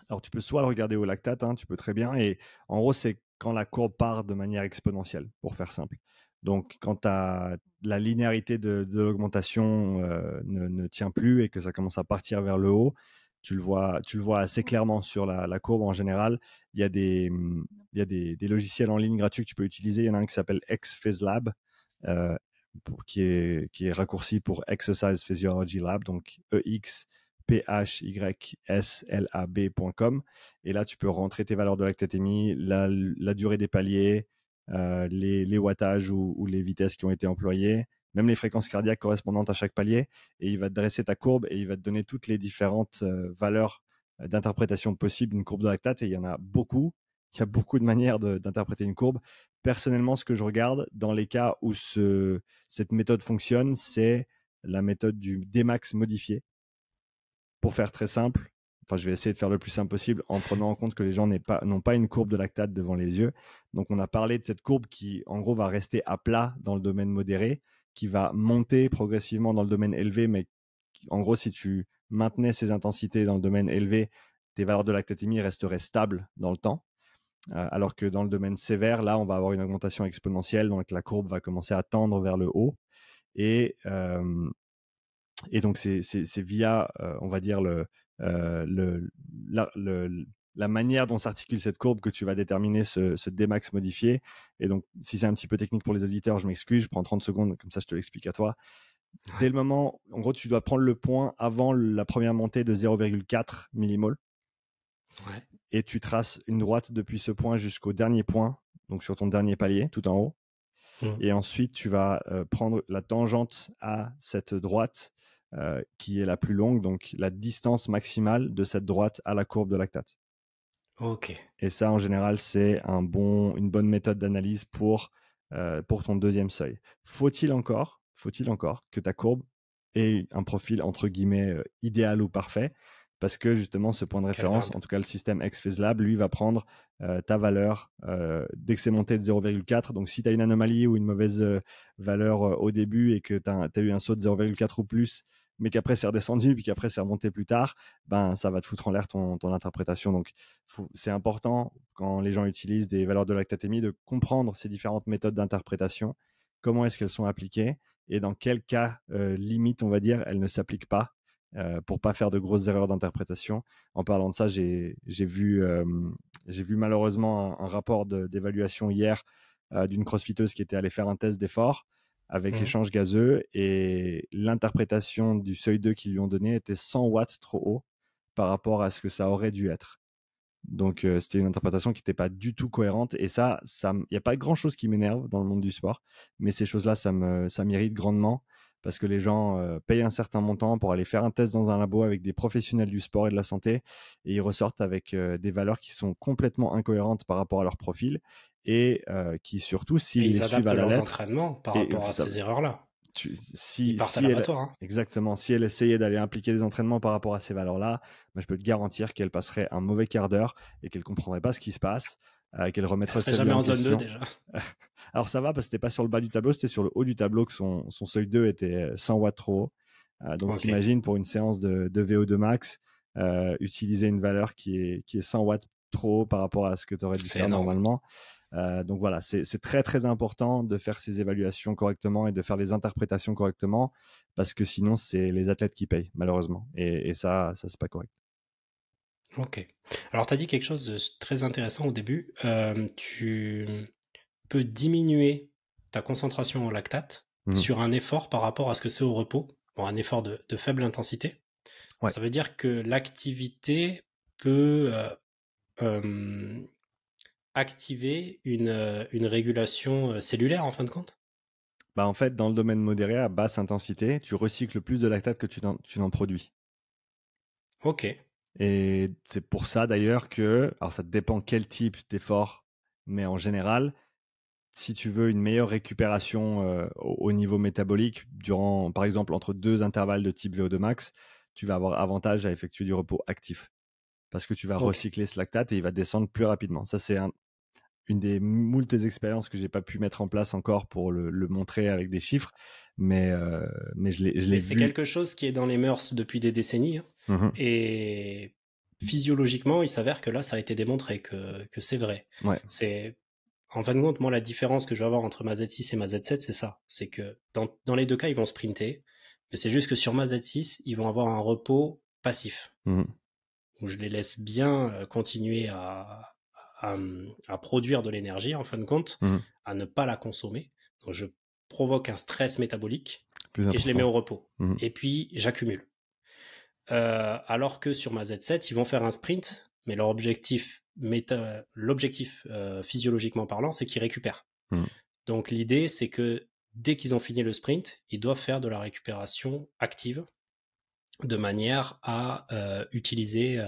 Alors tu peux soit le regarder au lactate, hein, tu peux très bien, et en gros c'est quand la courbe part de manière exponentielle, pour faire simple. Donc quand la linéarité de l'augmentation ne tient plus et que ça commence à partir vers le haut, tu le vois assez clairement sur la courbe en général. Il y a des logiciels en ligne gratuits que tu peux utiliser. Il y en a un qui s'appelle XPhysiolab, qui est raccourci pour Exercise Physiology Lab, donc EXPHYSLAB.com. Et là, tu peux rentrer tes valeurs de lactatémie, la durée des paliers, les wattages ou les vitesses qui ont été employées, même les fréquences cardiaques correspondantes à chaque palier, et il va te dresser ta courbe et il va te donner toutes les différentes valeurs d'interprétation possibles d'une courbe de lactate, et il y en a beaucoup y a beaucoup de manières d'interpréter une courbe. Personnellement, ce que je regarde dans les cas où cette méthode fonctionne, c'est la méthode du Dmax modifié. Pour faire très simple, enfin, je vais essayer de faire le plus simple possible en prenant en compte que les gens n'ont pas une courbe de lactate devant les yeux. Donc, on a parlé de cette courbe qui, en gros, va rester à plat dans le domaine modéré, qui va monter progressivement dans le domaine élevé, mais en gros, si tu maintenais ces intensités dans le domaine élevé, tes valeurs de lactatémie resteraient stables dans le temps. Alors que dans le domaine sévère, là, on va avoir une augmentation exponentielle, donc la courbe va commencer à tendre vers le haut. Et donc, c'est via, on va dire, la manière dont s'articule cette courbe que tu vas déterminer ce Dmax modifié. Et donc, si c'est un petit peu technique pour les auditeurs, je m'excuse, je prends 30 secondes, comme ça je te l'explique à toi. Dès le moment, en gros, tu dois prendre le point avant la première montée de 0,4 millimoles. Ouais. Et tu traces une droite depuis ce point jusqu'au dernier point, donc sur ton dernier palier, tout en haut. Et ensuite, tu vas prendre la tangente à cette droite qui est la plus longue, donc la distance maximale de cette droite à la courbe de lactate. Ok. Et ça, en général, c'est une bonne méthode d'analyse pour ton deuxième seuil. Faut-il encore que ta courbe ait un profil entre guillemets idéal ou parfait, parce que justement ce point de référence, en tout cas le système XPhasLab, lui va prendre ta valeur dès que c'est monté de 0,4. Donc si tu as une anomalie ou une mauvaise valeur au début et que tu as eu un saut de 0,4 ou plus, mais qu'après c'est redescendu puis qu'après c'est remonté plus tard, ben ça va te foutre en l'air ton interprétation. Donc c'est important quand les gens utilisent des valeurs de lactatémie de comprendre ces différentes méthodes d'interprétation, comment est-ce qu'elles sont appliquées et dans quel cas limite, on va dire, elles ne s'appliquent pas pour pas faire de grosses erreurs d'interprétation. En parlant de ça, j'ai vu malheureusement un rapport d'évaluation hier d'une crossfiteuse qui était allée faire un test d'effort avec échange gazeux et l'interprétation du seuil 2 qu'ils lui ont donné était 100 watts trop haut par rapport à ce que ça aurait dû être. Donc, c'était une interprétation qui n'était pas du tout cohérente. Et ça, il n'y a pas grand-chose qui m'énerve dans le monde du sport. Mais ces choses-là, ça m'irrite grandement parce que les gens payent un certain montant pour aller faire un test dans un labo avec des professionnels du sport et de la santé. Et ils ressortent avec des valeurs qui sont complètement incohérentes par rapport à leur profil. Et qui, surtout, s'ils les suivent à la lettre... Ils adaptent leurs entraînements par rapport à ces erreurs-là. Ils partent à l'abattoir. Hein. Exactement. Si elle essayait d'aller impliquer des entraînements par rapport à ces valeurs-là, ben, je peux te garantir qu'elle passerait un mauvais quart d'heure et qu'elle ne comprendrait pas ce qui se passe, qu'elle remettrait serait jamais en zone 2 déjà. Alors ça va parce que c'était pas sur le bas du tableau, c'était sur le haut du tableau que son seuil 2 était 100 watts trop haut. Donc t'imagines pour une séance de VO2 max, utiliser une valeur qui est 100 watts trop haut par rapport à ce que tu aurais dû faire normalement. Donc voilà, c'est très très important de faire ces évaluations correctement et de faire les interprétations correctement parce que sinon c'est les athlètes qui payent malheureusement et ça c'est pas correct. Ok. Alors tu as dit quelque chose de très intéressant au début. Tu peux diminuer ta concentration en lactate sur un effort par rapport à ce que c'est au repos. Bon, un effort de faible intensité. Ouais. Ça veut dire que l'activité peut activer une régulation cellulaire en fin de compte? Bah en fait, dans le domaine modéré à basse intensité, tu recycles plus de lactate que tu n'en produis. Ok. Et c'est pour ça d'ailleurs que, alors ça dépend quel type d'effort, mais en général, si tu veux une meilleure récupération au niveau métabolique durant, par exemple, entre 2 intervalles de type VO2 max, tu vas avoir avantage à effectuer du repos actif parce que tu vas recycler ce lactate et il va descendre plus rapidement. Ça, c'est une des moultes expériences que j'ai pas pu mettre en place encore pour le montrer avec des chiffres, mais je l'ai vu. C'est quelque chose qui est dans les mœurs depuis des décennies. Hein. Et physiologiquement, il s'avère que là, ça a été démontré que c'est vrai. Ouais. En fin de compte, moi, la différence que je vais avoir entre ma Z6 et ma Z7, c'est ça. C'est que dans les deux cas, ils vont sprinter. Mais c'est juste que sur ma Z6, ils vont avoir un repos passif. Où je les laisse bien continuer à produire de l'énergie, en fin de compte, à ne pas la consommer. Donc, je provoque un stress métabolique et je les mets au repos. Et puis, j'accumule. Alors que sur ma Z7, ils vont faire un sprint, mais leur objectif physiologiquement parlant, c'est qu'ils récupèrent. Donc l'idée, c'est que dès qu'ils ont fini le sprint, ils doivent faire de la récupération active de manière à utiliser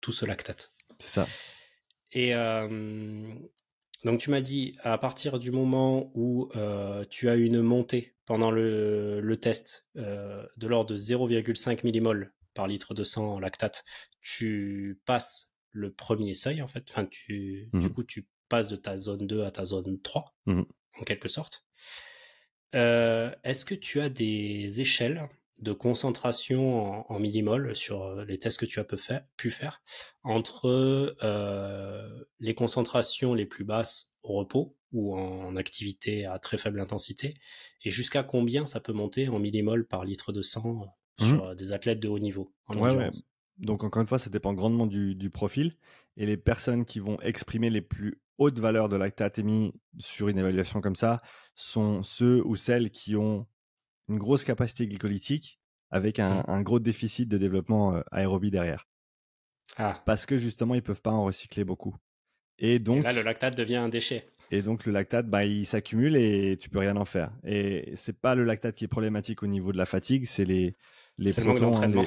tout ce lactate. C'est ça. Et donc tu m'as dit, à partir du moment où tu as une montée pendant le test de l'ordre de 0,5 millimoles par litre de sang en lactate, tu passes le premier seuil en fait. Enfin, du coup, tu passes de ta zone 2 à ta zone 3, en quelque sorte. Est-ce que tu as des échelles de concentration en millimoles sur les tests que tu as pu faire entre les concentrations les plus basses au repos ou en activité à très faible intensité et jusqu'à combien ça peut monter en millimoles par litre de sang sur des athlètes de haut niveau en endurance? Donc encore une fois, ça dépend grandement du profil. Et les personnes qui vont exprimer les plus hautes valeurs de lactatémie sur une évaluation comme ça sont ceux ou celles qui ont une grosse capacité glycolytique avec un gros déficit de développement aérobie derrière. Ah. Parce que justement, ils ne peuvent pas en recycler beaucoup. Et là, le lactate devient un déchet. Et donc, le lactate, il s'accumule et tu peux rien en faire. Et c'est pas le lactate qui est problématique au niveau de la fatigue, c'est les c'est protons. Le manque d'entraînement.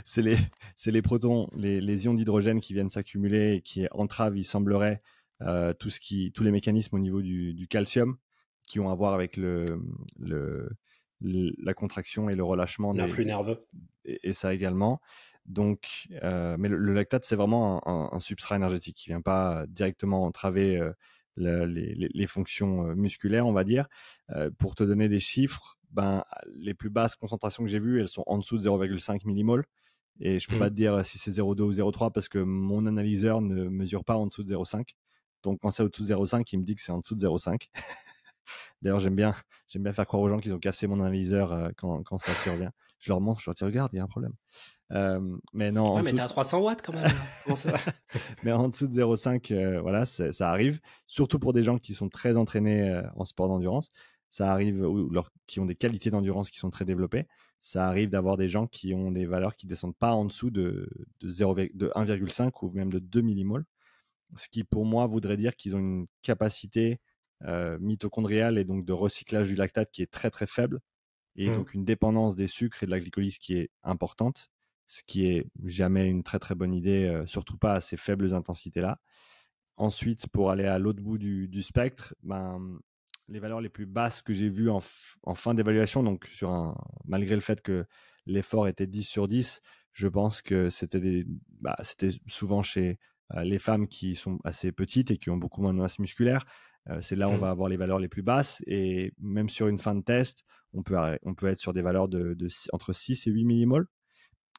C'est les protons, les ions d'hydrogène qui viennent s'accumuler et qui entravent, il semblerait, tous les mécanismes au niveau du calcium qui ont à voir avec la contraction et le relâchement l'influx nerveux. Et ça également. Donc, mais le lactate, c'est vraiment un substrat énergétique qui vient pas directement entraver les fonctions musculaires, on va dire. Pour te donner des chiffres, les plus basses concentrations que j'ai vues, elles sont en dessous de 0,5 millimoles. Et je peux pas te dire si c'est 0,2 ou 0,3 parce que mon analyseur ne mesure pas en dessous de 0,5. Donc, quand c'est au-dessous de 0,5, il me dit que c'est en dessous de 0,5. D'ailleurs, j'aime bien faire croire aux gens qu'ils ont cassé mon analyseur quand ça survient. Je leur montre, je leur dis, regarde, il y a un problème. Mais non, mais t'es à 300 watts quand même. Comment ça va? Mais en dessous de 0,5, voilà, ça arrive. Surtout pour des gens qui sont très entraînés en sport d'endurance. Ça arrive, ou qui ont des qualités d'endurance qui sont très développées. Ça arrive d'avoir des gens qui ont des valeurs qui ne descendent pas en dessous de 1,5 ou même de 2 millimoles. Ce qui, pour moi, voudrait dire qu'ils ont une capacité mitochondriale et donc de recyclage du lactate qui est très, très faible. Et donc une dépendance des sucres et de la glycolyse qui est importante, ce qui est jamais une très très bonne idée, surtout pas à ces faibles intensités-là. Ensuite, pour aller à l'autre bout du spectre, les valeurs les plus basses que j'ai vues en fin d'évaluation, donc malgré le fait que l'effort était 10 sur 10, je pense que c'était souvent chez les femmes qui sont assez petites et qui ont beaucoup moins de masse musculaire. C'est là où on va avoir les valeurs les plus basses. Et même sur une fin de test, on peut être sur des valeurs entre 6 et 8 millimoles.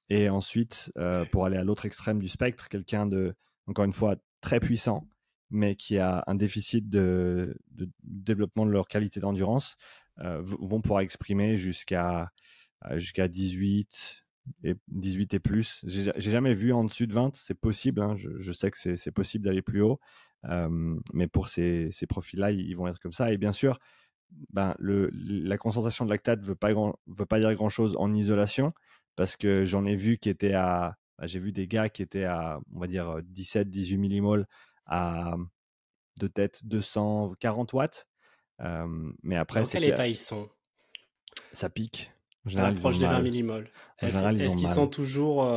Et ensuite, pour aller à l'autre extrême du spectre, quelqu'un encore une fois, très puissant, mais qui a un déficit de développement de leur qualité d'endurance, vont pouvoir exprimer jusqu'à 18 et plus. J'ai jamais vu en dessus de 20, c'est possible, hein, je sais que c'est possible d'aller plus haut, mais pour ces profils-là, ils vont être comme ça. Et bien sûr, la concentration de lactate veut pas dire grand-chose en isolation, parce que j'en ai vu j'ai vu des gars qui étaient à, on va dire, 17-18 millimoles à de tête 240 watts. Mais après, dans quel état ils sont? Ça pique. En À général, l'approche des 20 millimoles. Est-ce qu'ils sont toujours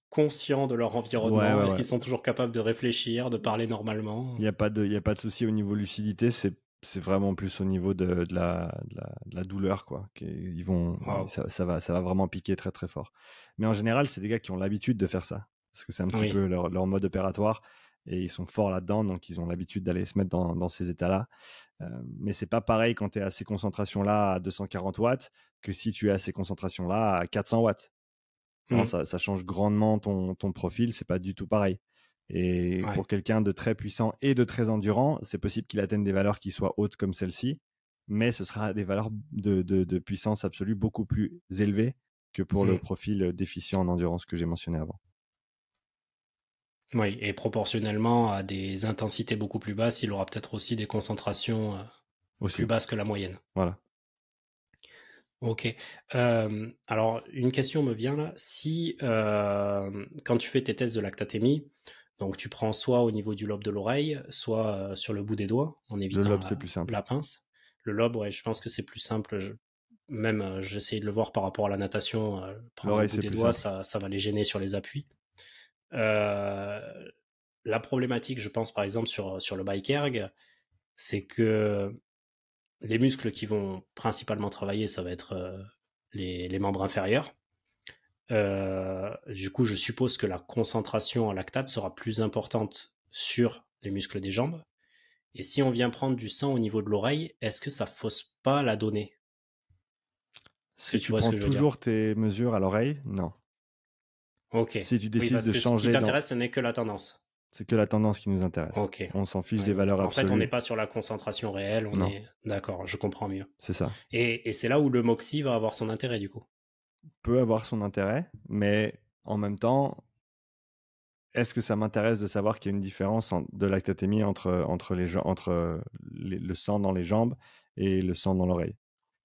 conscients de leur environnement? Ouais. Est-ce qu'ils sont toujours capables de réfléchir, de parler normalement? Il n'y a pas de souci au niveau lucidité. C'est vraiment plus au niveau de la douleur, quoi. Wow. Ça va vraiment piquer très très fort. Mais en général, c'est des gars qui ont l'habitude de faire ça, parce que c'est un petit peu leur mode opératoire et ils sont forts là-dedans, donc ils ont l'habitude d'aller se mettre dans ces états-là. Mais c'est pas pareil quand tu es à ces concentrations-là à 240 watts que si tu es à ces concentrations-là à 400 watts. Non, ça change grandement ton profil, c'est pas du tout pareil. Et pour quelqu'un de très puissant et de très endurant, c'est possible qu'il atteigne des valeurs qui soient hautes comme celle-ci, mais ce sera des valeurs de puissance absolue beaucoup plus élevées que pour le profil déficient en endurance que j'ai mentionné avant. Oui, et proportionnellement à des intensités beaucoup plus basses, il aura peut-être aussi des concentrations plus basses que la moyenne. Voilà. Ok. Alors, une question me vient là. Si, quand tu fais tes tests de lactatémie, donc tu prends soit au niveau du lobe de l'oreille, soit sur le bout des doigts, en évitant le lobe, c'est plus simple. La pince. Le lobe, ouais, je pense que c'est plus simple. J'essaye de le voir par rapport à la natation. Prendre le bout des doigts, ça va les gêner sur les appuis. la problématique, je pense, par exemple, sur le bike erg, c'est que les muscles qui vont principalement travailler, ça va être les membres inférieurs. Du coup, je suppose que la concentration en lactate sera plus importante sur les muscles des jambes. Et si on vient prendre du sang au niveau de l'oreille, est-ce que ça fausse pas la donnée? Est-ce que Si tu tu vois ce prends que je veux dire? toujours tes mesures à l'oreille, non. Ok. Si tu Oui, décides parce de que ce qui changer t'intéresse, ce n'est que la tendance. c'est que la tendance qui nous intéresse. Ok. On s'en fiche Ouais, des ok. valeurs En fait, on n'est absolues. pas sur la concentration réelle, on Non, est... D'accord, je comprends mieux. c'est ça. Et c'est là où le MOXIE va avoir son intérêt, du coup. Peut avoir son intérêt, mais en même temps, est-ce que ça m'intéresse de savoir qu'il y a une différence de lactatémie entre le sang dans les jambes et le sang dans l'oreille?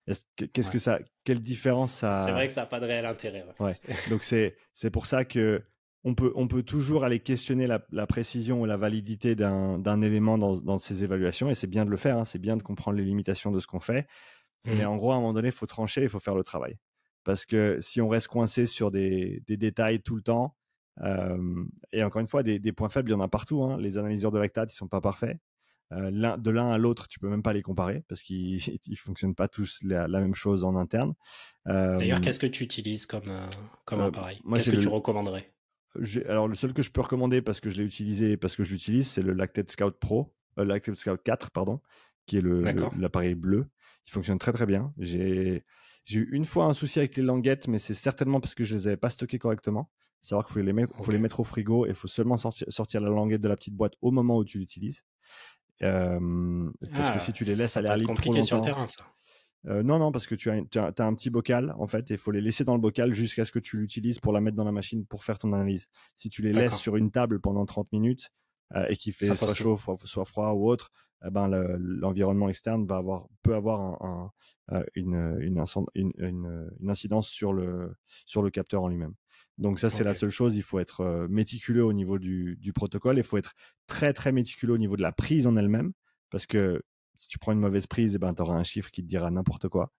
Qu'est-ce Ouais. que ça, quelle différence C'est vrai ça... que ça n'a pas de réel intérêt. Ouais. Ouais. Donc c'est pour ça que on peut toujours aller questionner la précision ou la validité d'un élément dans ces évaluations, et c'est bien de le faire, hein, c'est bien de comprendre les limitations de ce qu'on fait. Mais en gros, à un moment donné, il faut trancher, il faut faire le travail. Parce que si on reste coincé sur des détails tout le temps, et encore une fois, des points faibles, il y en a partout, hein. Les analyseurs de lactate, ils sont pas parfaits. De l'un à l'autre, tu peux même pas les comparer parce qu'ils ne fonctionnent pas tous la même chose en interne. D'ailleurs, Euh, qu'est-ce que tu utilises comme appareil? Moi, Qu'est-ce que tu recommanderais? alors le seul que je peux recommander parce que je l'ai utilisé et parce que je l'utilise, c'est le Lactate Scout Pro, Lactate Scout 4, pardon, qui est D'accord. l'appareil bleu. Il fonctionne très très bien. J'ai eu une fois un souci avec les languettes, mais c'est certainement parce que je les avais pas stockées correctement. Savoir qu'il faut les mettre au frigo et il faut seulement sortir la languette de la petite boîte au moment où tu l'utilises. Parce que si tu les laisses Ça à peut l'air être libre trop compliqué sur le longtemps, terrain, ça. non, parce que tu as un petit bocal, en fait, et il faut les laisser dans le bocal jusqu'à ce que tu l'utilises pour la mettre dans la machine pour faire ton analyse. Si tu les laisses D'accord. sur une table pendant 30 minutes et qu'il fait Ça soit fausse tout. chaud, soit froid ou autre, ben l'environnement externe peut avoir une incidence sur le capteur en lui-même. Donc ça, c'est la Ok. seule chose. Il faut être méticuleux au niveau du protocole. Il faut être très, très méticuleux au niveau de la prise en elle-même, parce que si tu prends une mauvaise prise, eh ben, tu auras un chiffre qui te dira n'importe quoi.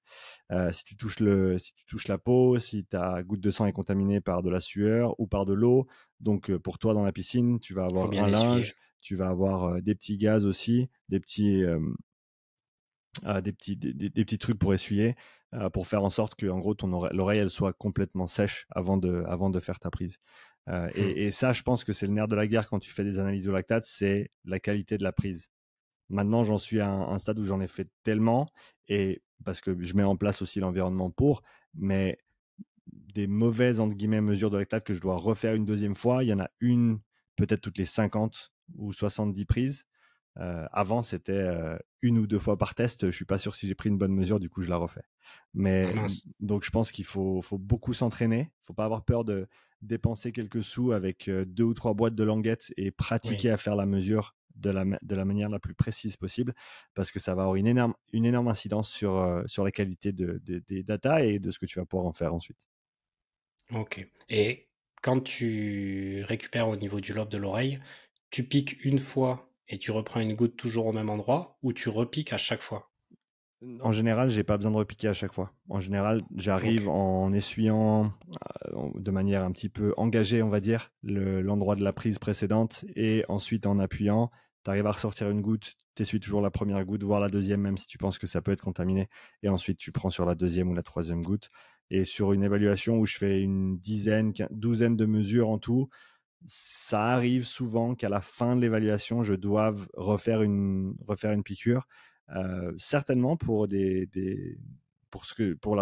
Si tu touches la peau, si ta goutte de sang est contaminée par de la sueur ou par de l'eau, donc pour toi dans la piscine, tu vas Faut avoir bien un essuyer. linge, tu vas avoir des petits gaz aussi, des petits trucs pour essuyer, pour faire en sorte que en gros l'oreille elle soit complètement sèche avant de faire ta prise. Et ça, je pense que c'est le nerf de la guerre quand tu fais des analyses de lactate, c'est la qualité de la prise. Maintenant, j'en suis à un stade où j'en ai fait tellement, et parce que je mets en place aussi l'environnement mais des mauvaises, entre guillemets, mesures de lactate que je dois refaire une deuxième fois, il y en a une peut-être toutes les 50 ou 70 prises. Avant, c'était une ou deux fois par test. Je suis pas sûr si j'ai pris une bonne mesure, du coup, je la refais. Ah Mais mince. donc, je pense qu'il faut beaucoup s'entraîner. Faut pas avoir peur de dépenser quelques sous avec 2 ou 3 boîtes de languettes et Oui. pratiquer à faire la mesure de la manière la plus précise possible, parce que ça va avoir une énorme incidence sur la qualité des data et de ce que tu vas pouvoir en faire ensuite. Ok. Et quand tu récupères au niveau du lobe de l'oreille, tu piques une fois et tu reprends une goutte toujours au même endroit ou tu repiques à chaque fois? En général, j'ai pas besoin de repiquer à chaque fois. En général, Ok. j'arrive en essuyant de manière un petit peu engagée, on va dire, l'endroit de la prise précédente, et ensuite en appuyant, tu arrives à ressortir une goutte, tu essuies toujours la première goutte, voire la deuxième, même si tu penses que ça peut être contaminé, et ensuite tu prends sur la deuxième ou la troisième goutte. Et sur une évaluation où je fais une douzaine de mesures en tout, ça arrive souvent qu'à la fin de l'évaluation, je doive refaire une piqûre. Certainement pour la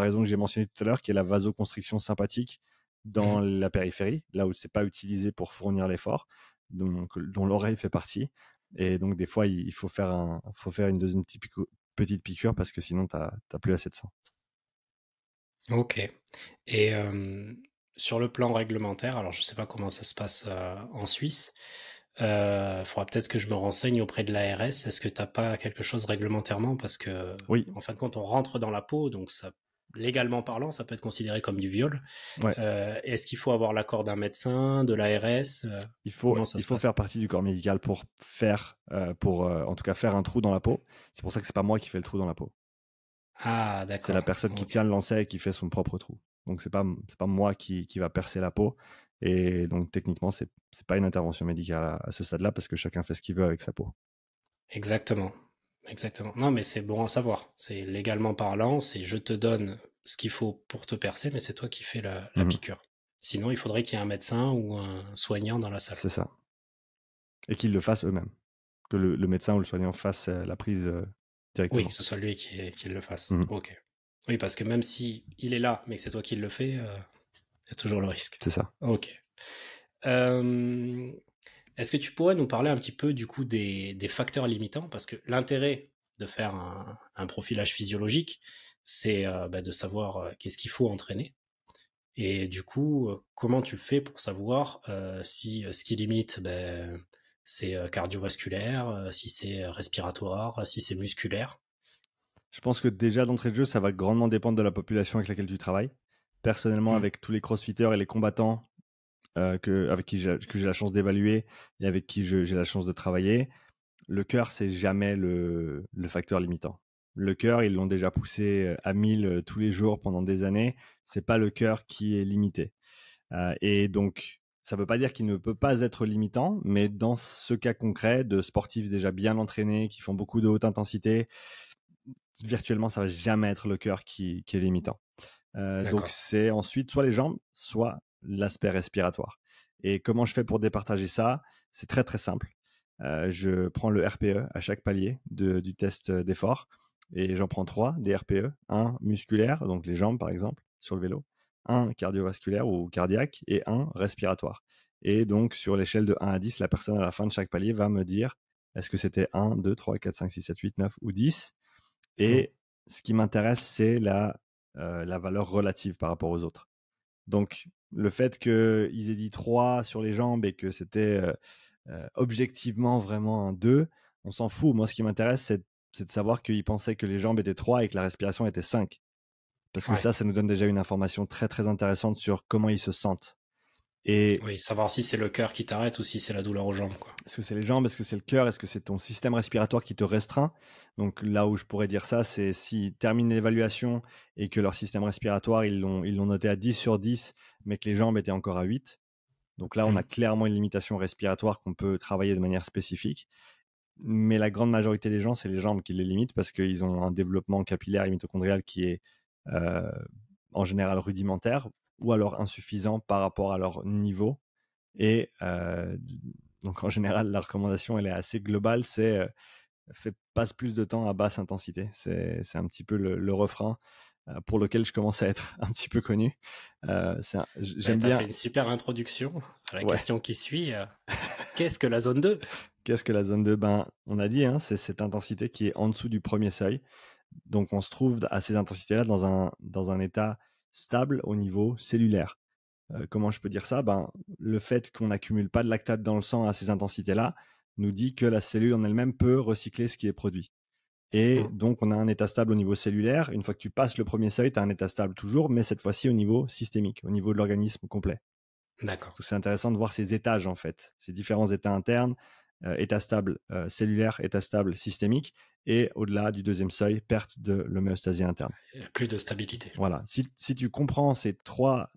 raison que j'ai mentionnée tout à l'heure, qui est la vasoconstriction sympathique dans Mhm. la périphérie, là où c'est pas utilisé pour fournir l'effort, donc dont l'oreille fait partie. Et donc des fois, il faut faire une deuxième petite piqûre, parce que sinon t'as plus assez de sang. Ok. Et sur le plan réglementaire, alors je sais pas comment ça se passe en Suisse. Faudra peut-être que je me renseigne auprès de l'ARS. Est-ce que t'as pas quelque chose réglementairement? Parce que, Oui, en fin de compte, on rentre dans la peau, donc ça, légalement parlant, ça peut être considéré comme du viol. ouais. Est-ce qu'il faut avoir l'accord d'un médecin, de l'ARS? Il faut, Comment ça il se faut passe? faire partie du corps médical en tout cas faire un trou dans la peau. C'est pour ça que c'est pas moi qui fais le trou dans la peau. Ah, C'est la d'accord. personne qui Ok. tient le lancer et qui fait son propre trou. Donc c'est pas moi qui va percer la peau. Et donc, techniquement, c'est pas une intervention médicale à ce stade-là parce que chacun fait ce qu'il veut avec sa peau. Exactement. Exactement. Non, mais c'est bon à savoir. C'est légalement parlant, c'est je te donne ce qu'il faut pour te percer, mais c'est toi qui fais la Mhm. piqûre. Sinon, il faudrait qu'il y ait un médecin ou un soignant dans la salle. C'est ça. Et qu'ils le fassent eux-mêmes. Que le médecin ou le soignant fasse la prise Oui, directement. que ce soit lui qui le fasse. Mhm. Ok. Oui, parce que même si il est là, mais que c'est toi qui le fais, il y a toujours le risque. C'est ça. Ok. Euh, Est-ce que tu pourrais nous parler un petit peu du coup des facteurs limitants? Parce que l'intérêt de faire un profilage physiologique, c'est de savoir qu'est-ce qu'il faut entraîner. Et du coup, comment tu fais pour savoir si ce qui limite, c'est cardiovasculaire, si c'est respiratoire, si c'est musculaire? Je pense que déjà d'entrée de jeu, ça va grandement dépendre de la population avec laquelle tu travailles. Personnellement, Hmm. avec tous les crossfitters et les combattants avec qui que j'ai la chance d'évaluer et avec qui j'ai la chance de travailler, le cœur, c'est jamais le facteur limitant. Le cœur, ils l'ont déjà poussé à 1000 tous les jours pendant des années. C'est pas le cœur qui est limité. Et donc, ça ne veut pas dire qu'il ne peut pas être limitant, mais dans ce cas concret de sportifs déjà bien entraînés, qui font beaucoup de haute intensité, virtuellement, ça va jamais être le cœur qui est limitant. Donc, D'accord. c'est ensuite soit les jambes, soit l'aspect respiratoire. Et comment je fais pour départager ça? C'est très très simple. Je prends le RPE à chaque palier du test d'effort et j'en prends trois des RPE. Un musculaire, donc les jambes par exemple, sur le vélo. Un cardiovasculaire ou cardiaque et un respiratoire. Et donc, sur l'échelle de 1 à 10, la personne à la fin de chaque palier va me dire est-ce que c'était 1, 2, 3, 4, 5, 6, 7, 8, 9 ou 10. Hmm. Et ce qui m'intéresse, c'est la valeur relative par rapport aux autres. Donc, le fait qu'ils aient dit 3 sur les jambes et que c'était objectivement vraiment un 2, on s'en fout. Moi, ce qui m'intéresse, c'est de savoir qu'ils pensaient que les jambes étaient 3 et que la respiration était 5. Parce que Ouais. ça nous donne déjà une information très, très intéressante sur comment ils se sentent. Et Oui, savoir si c'est le cœur qui t'arrête ou si c'est la douleur aux jambes, quoi. est-ce que c'est les jambes? Est-ce que c'est le cœur? Est-ce que c'est ton système respiratoire qui te restreint? Donc là où je pourrais dire ça, c'est s'ils terminent l'évaluation et que leur système respiratoire, ils l'ont noté à 10 sur 10, mais que les jambes étaient encore à 8. Donc là, on Hmm. a clairement une limitation respiratoire qu'on peut travailler de manière spécifique. Mais la grande majorité des gens, c'est les jambes qui les limitent parce qu'ils ont un développement capillaire et mitochondrial qui est euh, en général rudimentaire ou alors insuffisant par rapport à leur niveau. Et donc en général, la recommandation, elle est assez globale, c'est passe plus de temps à basse intensité. C'est un petit peu le refrain pour lequel je commence à être un petit peu connu. J'aime Tu as bien. fait une super introduction à la Ouais. question qui suit. Qu'est-ce que la zone 2? Qu'est-ce que la zone 2? Ben, on a dit, hein, c'est cette intensité qui est en dessous du premier seuil. Donc on se trouve à ces intensités-là dans un état stable au niveau cellulaire. Comment je peux dire ça? Ben, le fait qu'on n'accumule pas de lactate dans le sang à ces intensités-là nous dit que la cellule en elle-même peut recycler ce qui est produit. Et Hmm. donc, on a un état stable au niveau cellulaire. Une fois que tu passes le premier seuil, tu as un état stable toujours, mais cette fois-ci au niveau systémique, au niveau de l'organisme complet. D'accord. Donc, c'est intéressant de voir ces étages, en fait, ces différents états internes, état stable cellulaire, état stable systémique, et au-delà du deuxième seuil, perte de l'homéostasie interne. Il y a plus de stabilité. Voilà. Si tu comprends ces trois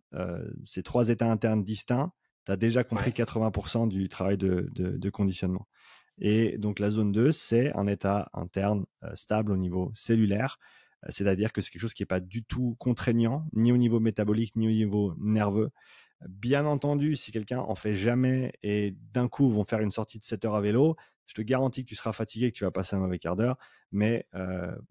états internes distincts, tu as déjà compris Ouais. 80% du travail de conditionnement. Et donc la zone 2, c'est un état interne stable au niveau cellulaire, c'est-à-dire que c'est quelque chose qui n'est pas du tout contraignant, ni au niveau métabolique, ni au niveau nerveux. Bien entendu, si quelqu'un en fait jamais et d'un coup vont faire une sortie de 7 heures à vélo, je te garantis que tu seras fatigué, que tu vas passer un mauvais quart d'heure. Mais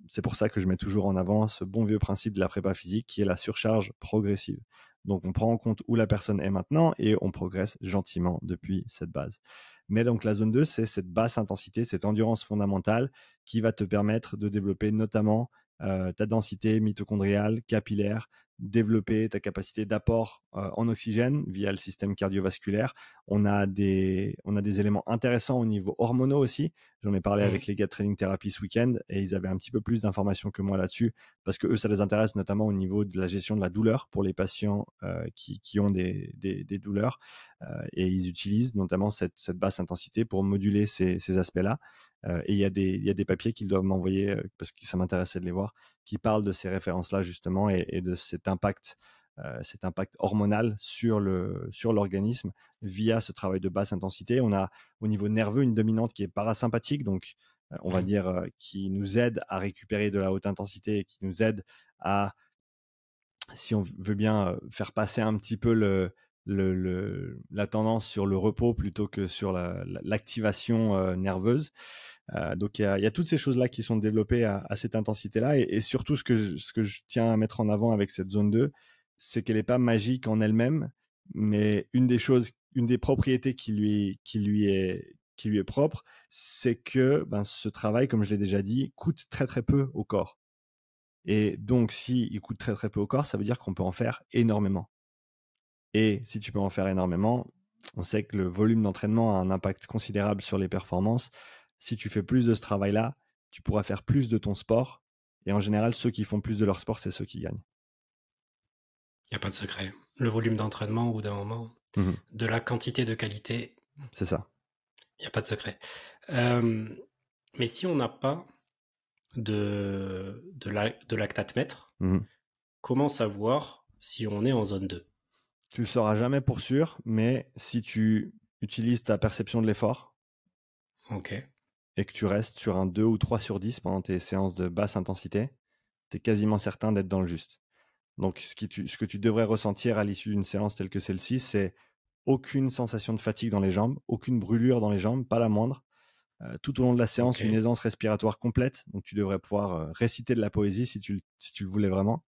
c'est pour ça que je mets toujours en avant ce bon vieux principe de la prépa physique qui est la surcharge progressive. Donc on prend en compte où la personne est maintenant et on progresse gentiment depuis cette base. Mais donc la zone 2, c'est cette basse intensité, cette endurance fondamentale qui va te permettre de développer notamment ta densité mitochondriale, capillaire, développer ta capacité d'apport en oxygène via le système cardiovasculaire. On a des éléments intéressants au niveau hormonaux aussi. J'en ai parlé Hmm. avec les gars de Training Therapy ce week-end et ils avaient un petit peu plus d'informations que moi là-dessus parce que eux, ça les intéresse notamment au niveau de la gestion de la douleur pour les patients qui ont des douleurs et ils utilisent notamment cette basse intensité pour moduler ces aspects-là. Et il y a des papiers qu'ils doivent m'envoyer parce que ça m'intéressait de les voir qui parlent de ces références-là justement et de cet impact cet impact hormonal sur l'organisme via ce travail de basse intensité. On a au niveau nerveux une dominante qui est parasympathique, donc on va dire qui nous aide à récupérer de la haute intensité et qui nous aide à, si on veut bien, faire passer un petit peu la tendance sur le repos plutôt que sur l'activation nerveuse. Donc il y a toutes ces choses-là qui sont développées à cette intensité-là, et surtout ce que je tiens à mettre en avant avec cette zone 2, c'est qu'elle n'est pas magique en elle-même, mais une des propriétés qui lui est propre, c'est que ce travail, comme je l'ai déjà dit, coûte très très peu au corps. Et donc s'il coûte très très peu au corps, ça veut dire qu'on peut en faire énormément. Et si tu peux en faire énormément, on sait que le volume d'entraînement a un impact considérable sur les performances. Si tu fais plus de ce travail-là, tu pourras faire plus de ton sport. Et en général, ceux qui font plus de leur sport, c'est ceux qui gagnent. Il n'y a pas de secret. Le volume d'entraînement, au bout d'un moment, de la quantité de qualité. C'est ça. Il n'y a pas de secret. Mais si on n'a pas de lactatemètre, comment savoir si on est en zone 2? Tu le sauras jamais pour sûr, mais si tu utilises ta perception de l'effort et que tu restes sur un 2 ou 3 sur 10 pendant tes séances de basse intensité, tu es quasiment certain d'être dans le juste. Donc, ce que tu devrais ressentir à l'issue d'une séance telle que celle-ci, c'est aucune sensation de fatigue dans les jambes, aucune brûlure dans les jambes, pas la moindre. Tout au long de la séance, une aisance respiratoire complète. Donc, tu devrais pouvoir réciter de la poésie si tu le voulais vraiment.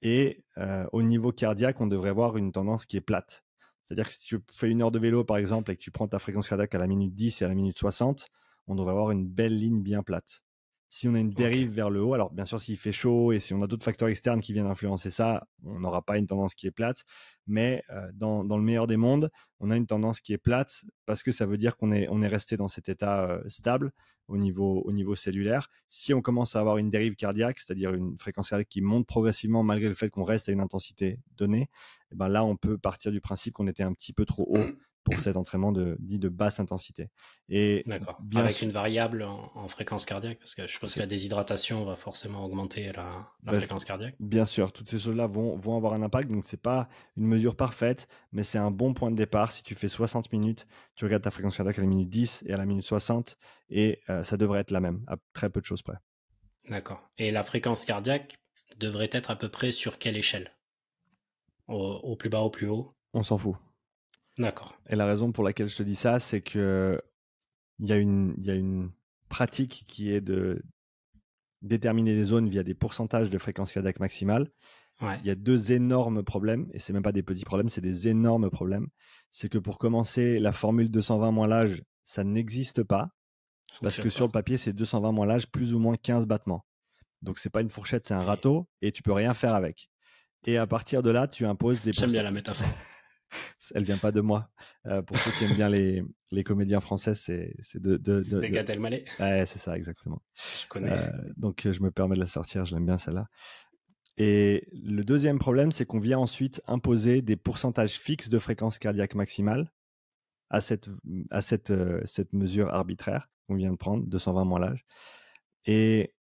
Et au niveau cardiaque, on devrait avoir une tendance qui est plate. C'est-à-dire que si tu fais 1 heure de vélo, par exemple, et que tu prends ta fréquence cardiaque à la minute 10 et à la minute 60, on devrait avoir une belle ligne bien plate. Si on a une dérive vers le haut, alors bien sûr s'il fait chaud et si on a d'autres facteurs externes qui viennent influencer ça, on n'aura pas une tendance qui est plate, mais dans le meilleur des mondes, on a une tendance qui est plate parce que ça veut dire qu'on est resté dans cet état stable au niveau cellulaire. Si on commence à avoir une dérive cardiaque, c'est-à-dire une fréquence cardiaque qui monte progressivement malgré le fait qu'on reste à une intensité donnée, et ben là on peut partir du principe qu'on était un petit peu trop haut pour cet entraînement dit de basse intensité. Et d'accord. Avec une variable en fréquence cardiaque, parce que je pense que la déshydratation va forcément augmenter la fréquence cardiaque. Bien sûr, toutes ces choses-là vont avoir un impact, donc c'est pas une mesure parfaite, mais c'est un bon point de départ. Si tu fais 60 minutes, tu regardes ta fréquence cardiaque à la minute 10 et à la minute 60, et ça devrait être la même, à très peu de choses près. D'accord. Et la fréquence cardiaque devrait être à peu près sur quelle échelle? Au plus bas, au plus haut? On s'en fout. D'accord. Et la raison pour laquelle je te dis ça, c'est que il y a une pratique qui est de déterminer les zones via des pourcentages de fréquence cardiaque maximale. Ouais. Il y a 2 énormes problèmes, et c'est même pas des petits problèmes, c'est des énormes problèmes. C'est que pour commencer, la formule 220 moins l'âge, ça n'existe pas, parce que sur le papier, c'est 220 moins l'âge, plus ou moins 15 battements. Donc c'est pas une fourchette, c'est un râteau, et tu peux rien faire avec. Et à partir de là, tu imposes des... J'aime bien la métaphore. Elle vient pas de moi. Pour ceux qui aiment bien les comédiens français, c'est de Gad Elmaleh. Ouais, c'est ça, exactement. Je connais. Donc je me permets de la sortir, je l'aime bien celle-là. Et le deuxième problème, c'est qu'on vient ensuite imposer des pourcentages fixes de fréquence cardiaque maximale à cette mesure arbitraire qu'on vient de prendre, 220 moins l'âge. Et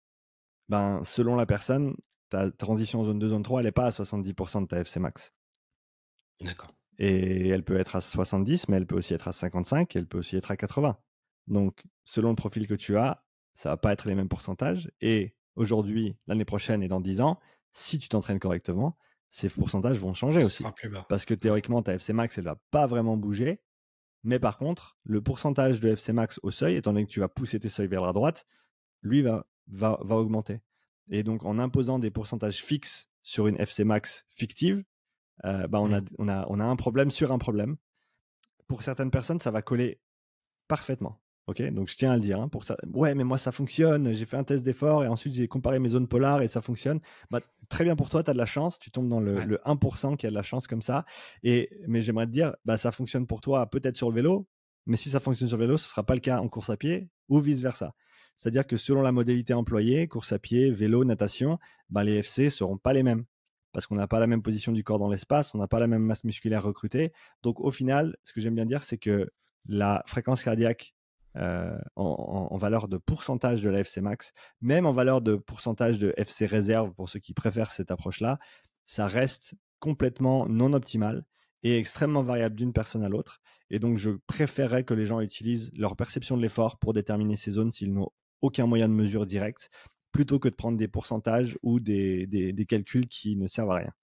selon la personne, ta transition zone 2, zone 3, elle n'est pas à 70% de ta FC max. D'accord. Et elle peut être à 70, mais elle peut aussi être à 55, elle peut aussi être à 80. Donc, selon le profil que tu as, ça va pas être les mêmes pourcentages. Et aujourd'hui, l'année prochaine et dans 10 ans, si tu t'entraînes correctement, ces pourcentages vont changer aussi. Plus bas. Parce que théoriquement, ta FC max, elle va pas vraiment bouger. Mais par contre, le pourcentage de FC max au seuil, étant donné que tu vas pousser tes seuils vers la droite, lui va augmenter. Et donc, en imposant des pourcentages fixes sur une FC max fictive, on a un problème sur un problème. Pour certaines personnes, ça va coller parfaitement. Ok, donc je tiens à le dire. Pour ça, ouais, mais moi ça fonctionne. J'ai fait un test d'effort et ensuite j'ai comparé mes zones polares et ça fonctionne. Très bien pour toi, tu as de la chance. Tu tombes dans le 1% qui a de la chance comme ça. Mais j'aimerais te dire, ça fonctionne pour toi peut-être sur le vélo, mais si ça fonctionne sur le vélo, ce ne sera pas le cas en course à pied ou vice versa. C'est-à-dire que selon la modalité employée, course à pied, vélo, natation, les FC seront pas les mêmes. Parce qu'on n'a pas la même position du corps dans l'espace, on n'a pas la même masse musculaire recrutée. Donc au final, ce que j'aime bien dire, c'est que la fréquence cardiaque en valeur de pourcentage de la FC max, même en valeur de pourcentage de FC réserve, pour ceux qui préfèrent cette approche-là, ça reste complètement non optimale et extrêmement variable d'une personne à l'autre. Et donc, je préférerais que les gens utilisent leur perception de l'effort pour déterminer ces zones s'ils n'ont aucun moyen de mesure direct, plutôt que de prendre des pourcentages ou des calculs qui ne servent à rien.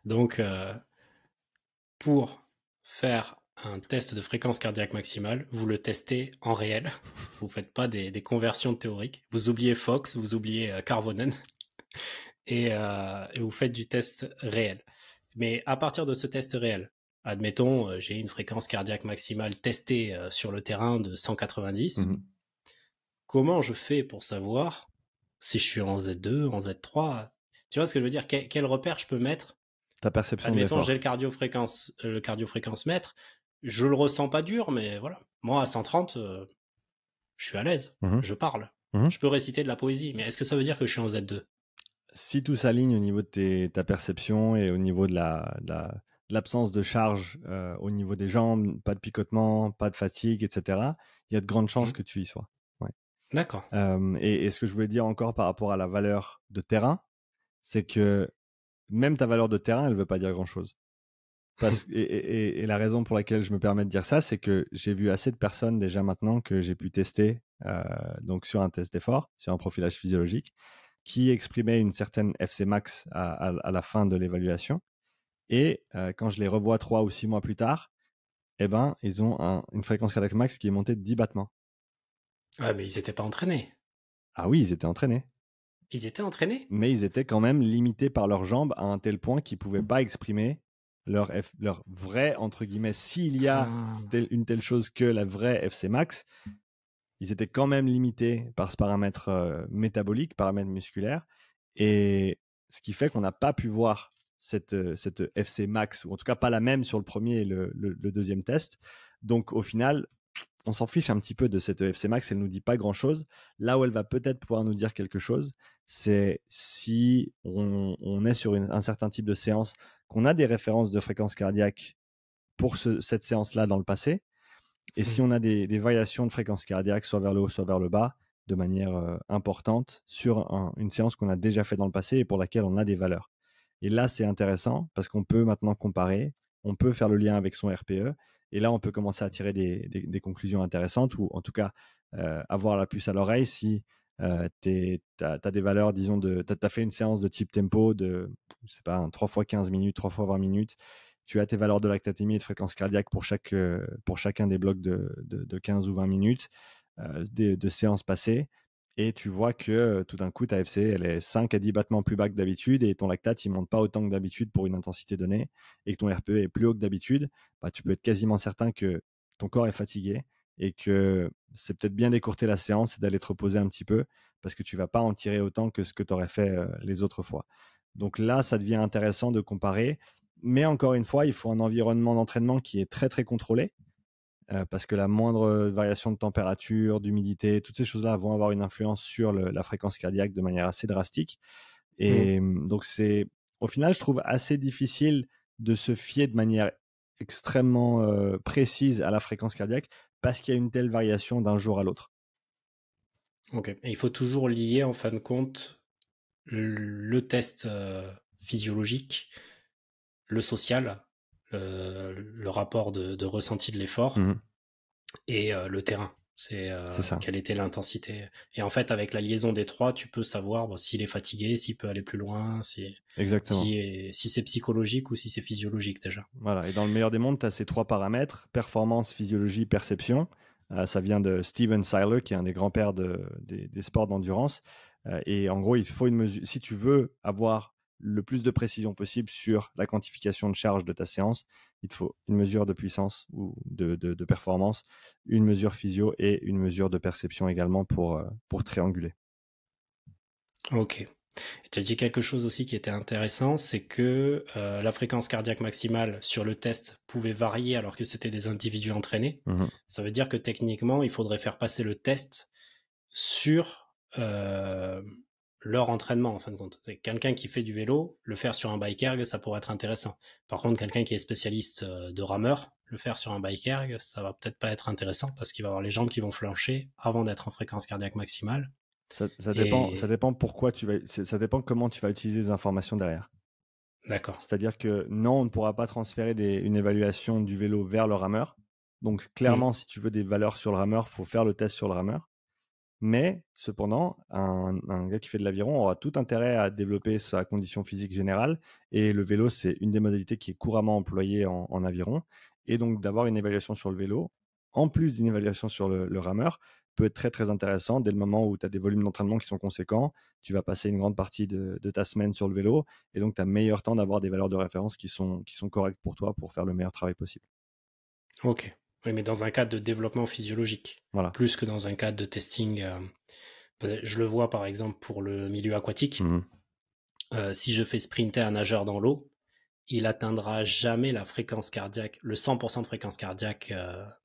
Donc, pour faire un test de fréquence cardiaque maximale, vous le testez en réel. Vous ne faites pas des conversions théoriques. Vous oubliez Fox, vous oubliez Carvonen et vous faites du test réel. Mais à partir de ce test réel, admettons, j'ai une fréquence cardiaque maximale testée sur le terrain de 190. Comment je fais pour savoir si je suis en Z2, en Z3? Tu vois ce que je veux dire? Quel repère je peux mettre? Ta perception de Admettons, l'effort. j'ai le cardiofréquence mètre. Je le ressens pas dur, mais voilà. Moi, à 130, je suis à l'aise. Je parle. Je peux réciter de la poésie. Mais est-ce que ça veut dire que je suis en Z2? Si tout s'aligne au niveau de ta perception et au niveau de l'absence de charge au niveau des jambes, pas de picotement, pas de fatigue, etc., il y a de grandes chances que tu y sois. Ouais. D'accord. Et ce que je voulais dire encore par rapport à la valeur de terrain, c'est que même ta valeur de terrain, elle ne veut pas dire grand-chose. Et la raison pour laquelle je me permets de dire ça, c'est que j'ai vu assez de personnes déjà maintenant que j'ai pu tester donc sur un test d'effort, sur un profilage physiologique, qui exprimaient une certaine FC max à la fin de l'évaluation. Et quand je les revois 3 ou 6 mois plus tard, eh ben, ils ont une fréquence cardiaque max qui est montée de 10 battements. Ouais, mais ils n'étaient pas entraînés. Ah oui, ils étaient entraînés. Ils étaient entraînés? Mais ils étaient quand même limités par leurs jambes à un tel point qu'ils ne pouvaient pas exprimer leur vrai, entre guillemets, s'il y a une telle chose que la vraie FC max, ils étaient quand même limités par ce paramètre métabolique, paramètre musculaire. Et ce qui fait qu'on n'a pas pu voir cette FC max, ou en tout cas pas la même sur le premier et le deuxième test. Donc au final, on s'en fiche un petit peu de cette FC max, elle nous dit pas grand-chose. Là où elle va peut-être pouvoir nous dire quelque chose, c'est si on est sur un certain type de séance, qu'on a des références de fréquence cardiaque pour cette séance-là dans le passé, et si on a des variations de fréquence cardiaque, soit vers le haut, soit vers le bas, de manière importante, sur une séance qu'on a déjà fait dans le passé et pour laquelle on a des valeurs. Et là, c'est intéressant parce qu'on peut maintenant comparer, on peut faire le lien avec son RPE, et là, on peut commencer à tirer des conclusions intéressantes, ou en tout cas avoir la puce à l'oreille si tu as des valeurs, disons, tu as fait une séance de type tempo de, je sais pas, 3 fois 15 minutes, 3 fois 20 minutes, tu as tes valeurs de lactatémie et de fréquence cardiaque pour chacun des blocs de 15 ou 20 minutes de séances passées, et tu vois que tout d'un coup, ta FC, elle est 5 à 10 battements plus bas que d'habitude, et ton lactate, il ne monte pas autant que d'habitude pour une intensité donnée, et que ton RPE est plus haut que d'habitude, bah, tu peux être quasiment certain que ton corps est fatigué, et que c'est peut-être bien d'écourter la séance et d'aller te reposer un petit peu, parce que tu ne vas pas en tirer autant que ce que tu aurais fait les autres fois. Donc là, ça devient intéressant de comparer. Mais encore une fois, il faut un environnement d'entraînement qui est très, très contrôlé, parce que la moindre variation de température, d'humidité, toutes ces choses-là vont avoir une influence sur la fréquence cardiaque de manière assez drastique. Et donc, c'est, au final, je trouve assez difficile de se fier de manière extrêmement précise à la fréquence cardiaque, parce qu'il y a une telle variation d'un jour à l'autre. Ok. Et il faut toujours lier, en fin de compte, le test physiologique, le social, le rapport de ressenti de l'effort et le terrain. C'est ça. quelle était l'intensité. Et en fait, avec la liaison des trois, tu peux savoir s'il est fatigué, s'il peut aller plus loin, Exactement. si c'est psychologique ou si c'est physiologique déjà. Voilà. Et dans le meilleur des mondes, tu as ces 3 paramètres: performance, physiologie, perception. Ça vient de Steven Seiler, qui est un des grands-pères des sports d'endurance. Et en gros, il faut une mesure. Si tu veux avoir le plus de précision possible sur la quantification de charge de ta séance, il te faut une mesure de puissance ou de performance, une mesure physio et une mesure de perception également pour trianguler. Ok. Tu as dit quelque chose aussi qui était intéressant, c'est que la fréquence cardiaque maximale sur le test pouvait varier alors que c'était des individus entraînés. Ça veut dire que techniquement, il faudrait faire passer le test sur leur entraînement, en fin de compte. Quelqu'un qui fait du vélo, le faire sur un bike erg, ça pourrait être intéressant. Par contre, quelqu'un qui est spécialiste de rameur, le faire sur un bike erg, ça va peut-être pas être intéressant parce qu'il va avoir les jambes qui vont flancher avant d'être en fréquence cardiaque maximale. Ça dépend pourquoi ça dépend comment tu vas utiliser les informations derrière. D'accord. C'est-à-dire que non, on ne pourra pas transférer une évaluation du vélo vers le rameur. Donc Mmh. clairement, si tu veux des valeurs sur le rameur, il faut faire le test sur le rameur. Mais cependant, un gars qui fait de l'aviron aura tout intérêt à développer sa condition physique générale. Et le vélo, c'est une des modalités qui est couramment employée en aviron. Et donc d'avoir une évaluation sur le vélo, en plus d'une évaluation sur le rameur, peut être très très intéressant dès le moment où tu as des volumes d'entraînement qui sont conséquents. Tu vas passer une grande partie de ta semaine sur le vélo. Et donc tu as meilleur temps d'avoir des valeurs de référence qui sont correctes pour toi pour faire le meilleur travail possible. OK. Oui, mais dans un cadre de développement physiologique, Voilà. plus que dans un cadre de testing. Je le vois par exemple pour le milieu aquatique. Mhm. Si je fais sprinter un nageur dans l'eau, il atteindra jamais la fréquence cardiaque, le 100% de fréquence cardiaque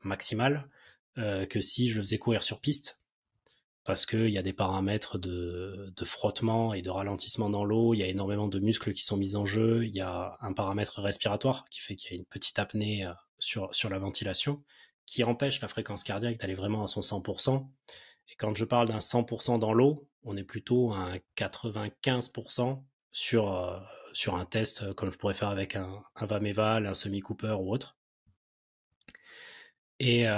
maximale que si je le faisais courir sur piste. Parce qu'il y a des paramètres de frottement et de ralentissement dans l'eau, il y a énormément de muscles qui sont mis en jeu, il y a un paramètre respiratoire qui fait qu'il y a une petite apnée sur la ventilation, qui empêche la fréquence cardiaque d'aller vraiment à son 100%. Et quand je parle d'un 100% dans l'eau, on est plutôt à un 95% sur un test comme je pourrais faire avec un Vameval, un semi-Cooper ou autre. Et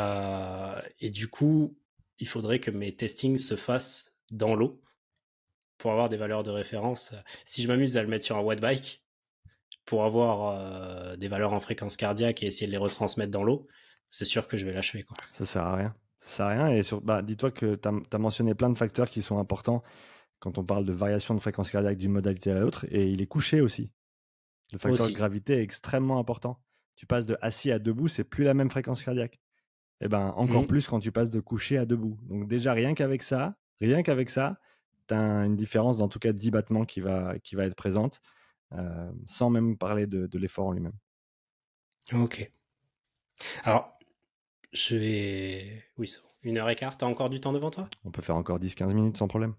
du coup, il faudrait que mes testings se fassent dans l'eau pour avoir des valeurs de référence. Si je m'amuse à le mettre sur un wet bike, pour avoir des valeurs en fréquence cardiaque et essayer de les retransmettre dans l'eau, c'est sûr que je vais l'achever, quoi. Ça sert à rien. Ça sert à rien. Et dis-toi que tu as mentionné plein de facteurs qui sont importants quand on parle de variation de fréquence cardiaque d'une modalité à l'autre. Et il est couché aussi. Le facteur de Aussi. gravité est extrêmement important. Tu passes de assis à debout, c'est plus la même fréquence cardiaque. Et ben encore Mmh. plus quand tu passes de couché à debout. Donc déjà, rien qu'avec ça, tu as une différence d'en tout cas 10 battements qui va être présente, sans même parler de l'effort en lui-même. Ok. Alors, je vais... Oui, c'est bon. 1 heure et quart, t'as encore du temps devant toi? On peut faire encore 10-15 minutes sans problème.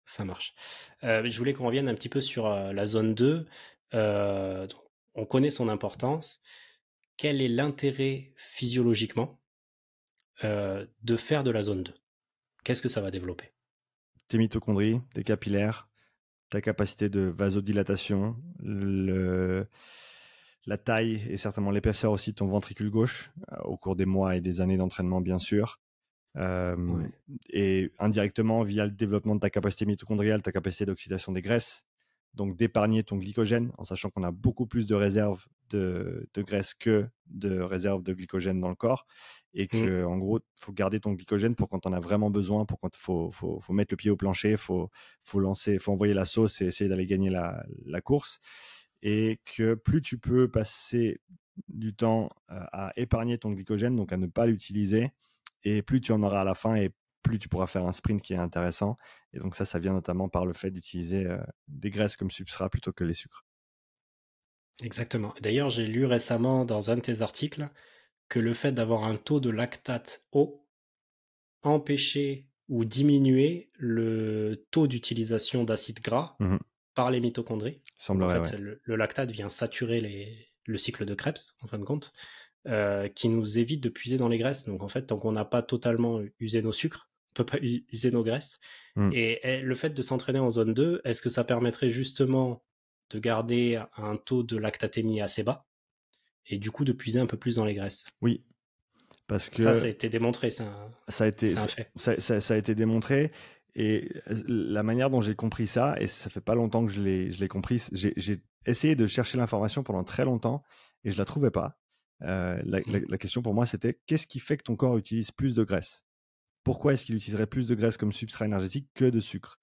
Ça marche. Je voulais qu'on revienne un petit peu sur la zone 2. Donc, on connaît son importance. Quel est l'intérêt physiologiquement de faire de la zone 2? Qu'est-ce que ça va développer? Tes mitochondries, tes capillaires, ta capacité de vasodilatation, la taille et certainement l'épaisseur aussi de ton ventricule gauche au cours des mois et des années d'entraînement, bien sûr. Ouais. Et indirectement via le développement de ta capacité mitochondriale, ta capacité d'oxydation des graisses, donc d'épargner ton glycogène, en sachant qu'on a beaucoup plus de réserves de graisse que de réserves de glycogène dans le corps, et Mmh. que en gros, il faut garder ton glycogène pour quand on a vraiment besoin, pour quand faut mettre le pied au plancher, faut lancer, faut envoyer la sauce et essayer d'aller gagner la course, et que plus tu peux passer du temps à épargner ton glycogène, donc à ne pas l'utiliser, et plus tu en auras à la fin et plus tu pourras faire un sprint qui est intéressant. Et donc ça vient notamment par le fait d'utiliser des graisses comme substrat plutôt que les sucres. Exactement. D'ailleurs, j'ai lu récemment dans un de tes articles que le fait d'avoir un taux de lactate haut empêchait ou diminuait le taux d'utilisation d'acides gras Mhm. par les mitochondries. Il Donc en semblerait, fait, ouais. le lactate vient saturer le cycle de Krebs, en fin de compte, qui nous évite de puiser dans les graisses. Donc en fait, tant qu'on n'a pas totalement usé nos sucres, on peut pas user nos graisses. Mhm. Et le fait de s'entraîner en zone 2, est-ce que ça permettrait justement de garder un taux de lactatémie assez bas et du coup de puiser un peu plus dans les graisses? Oui, parce Ça a que été démontré, ça a été, c'est un fait. ça a été démontré. Et la manière dont j'ai compris ça, et ça fait pas longtemps que je l'ai compris, j'ai essayé de chercher l'information pendant très longtemps et je la trouvais pas. La question pour moi, c'était qu'est-ce qui fait que ton corps utilise plus de graisse? Pourquoi est-ce qu'il utiliserait plus de graisse comme substrat énergétique que de sucre?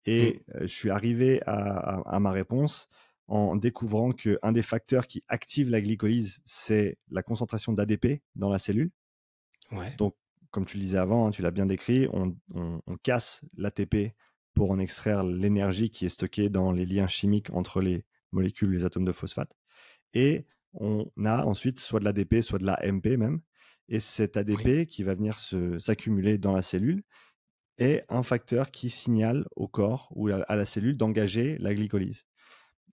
Mm. Et je suis arrivé à ma réponse en découvrant qu'un des facteurs qui active la glycolyse, c'est la concentration d'ADP dans la cellule. Ouais. Donc, comme tu le disais avant, hein, tu l'as bien décrit, on casse l'ATP pour en extraire l'énergie qui est stockée dans les liens chimiques entre les molécules, les atomes de phosphate. Et on a ensuite soit de l'ADP, soit de l'AMP même. Et cet Oui. ADP qui va venir s'accumuler dans la cellule est un facteur qui signale au corps ou à la cellule d'engager la glycolyse.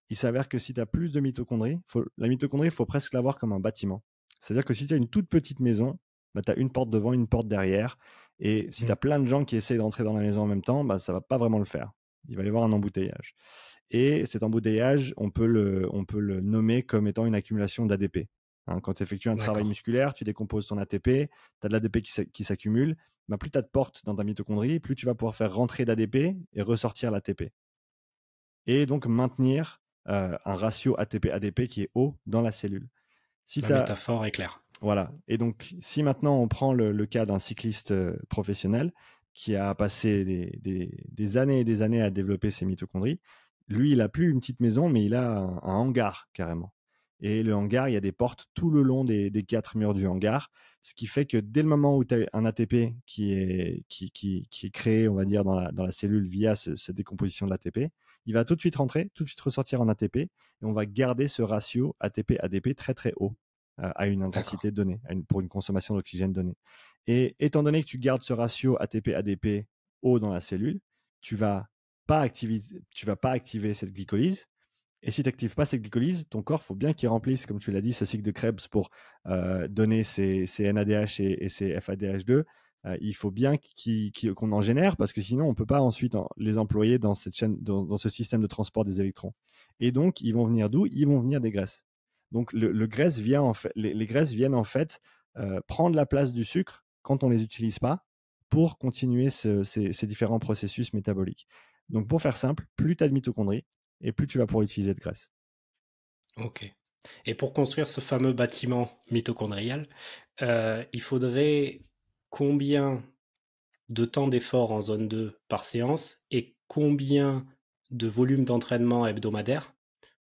Il s'avère que si tu as plus de mitochondries, la mitochondrie, il faut presque l'avoir comme un bâtiment. C'est-à-dire que si tu as une toute petite maison, bah, tu as une porte devant, une porte derrière. Et si tu Mm. as plein de gens qui essayent d'entrer dans la maison en même temps, bah, ça ne va pas vraiment le faire. Il va y avoir un embouteillage. Et cet embouteillage, on peut le nommer comme étant une accumulation d'ADP. Quand tu effectues un travail D'accord. musculaire, tu décomposes ton ATP, tu as de l'ADP qui s'accumule. Plus tu as de portes dans ta mitochondrie, plus tu vas pouvoir faire rentrer d'ADP et ressortir l'ATP. Et donc maintenir un ratio ATP-ADP qui est haut dans la cellule. Si La métaphore est claire. Voilà. Et donc, si maintenant on prend le cas d'un cycliste professionnel qui a passé des années et des années à développer ses mitochondries, lui, il n'a plus une petite maison, mais il a un hangar carrément. Et le hangar, il y a des portes tout le long des 4 murs du hangar, ce qui fait que dès le moment où tu as un ATP qui est créé, on va dire, dans la cellule via cette décomposition de l'ATP, il va tout de suite rentrer, tout de suite ressortir en ATP, et on va garder ce ratio ATP-ADP très très haut à une intensité donnée, pour une consommation d'oxygène donnée. Et étant donné que tu gardes ce ratio ATP-ADP haut dans la cellule, tu vas pas activer cette glycolyse. Et si tu n'actives pas cette glycolyse, ton corps, il faut bien qu'il remplisse, comme tu l'as dit, ce cycle de Krebs pour donner ces NADH et ces FADH2. Il faut bien qu'on en génère parce que sinon, on ne peut pas ensuite les employer dans cette chaîne, dans ce système de transport des électrons. Et donc, ils vont venir d'où? Ils vont venir des graisses. Donc, les graisses viennent en fait prendre la place du sucre quand on ne les utilise pas pour continuer ces différents processus métaboliques. Donc, pour faire simple, plus tu as de mitochondries, et plus tu vas pouvoir utiliser de graisse. Ok. Et pour construire ce fameux bâtiment mitochondrial, il faudrait combien de temps d'effort en zone 2 par séance et combien de volume d'entraînement hebdomadaire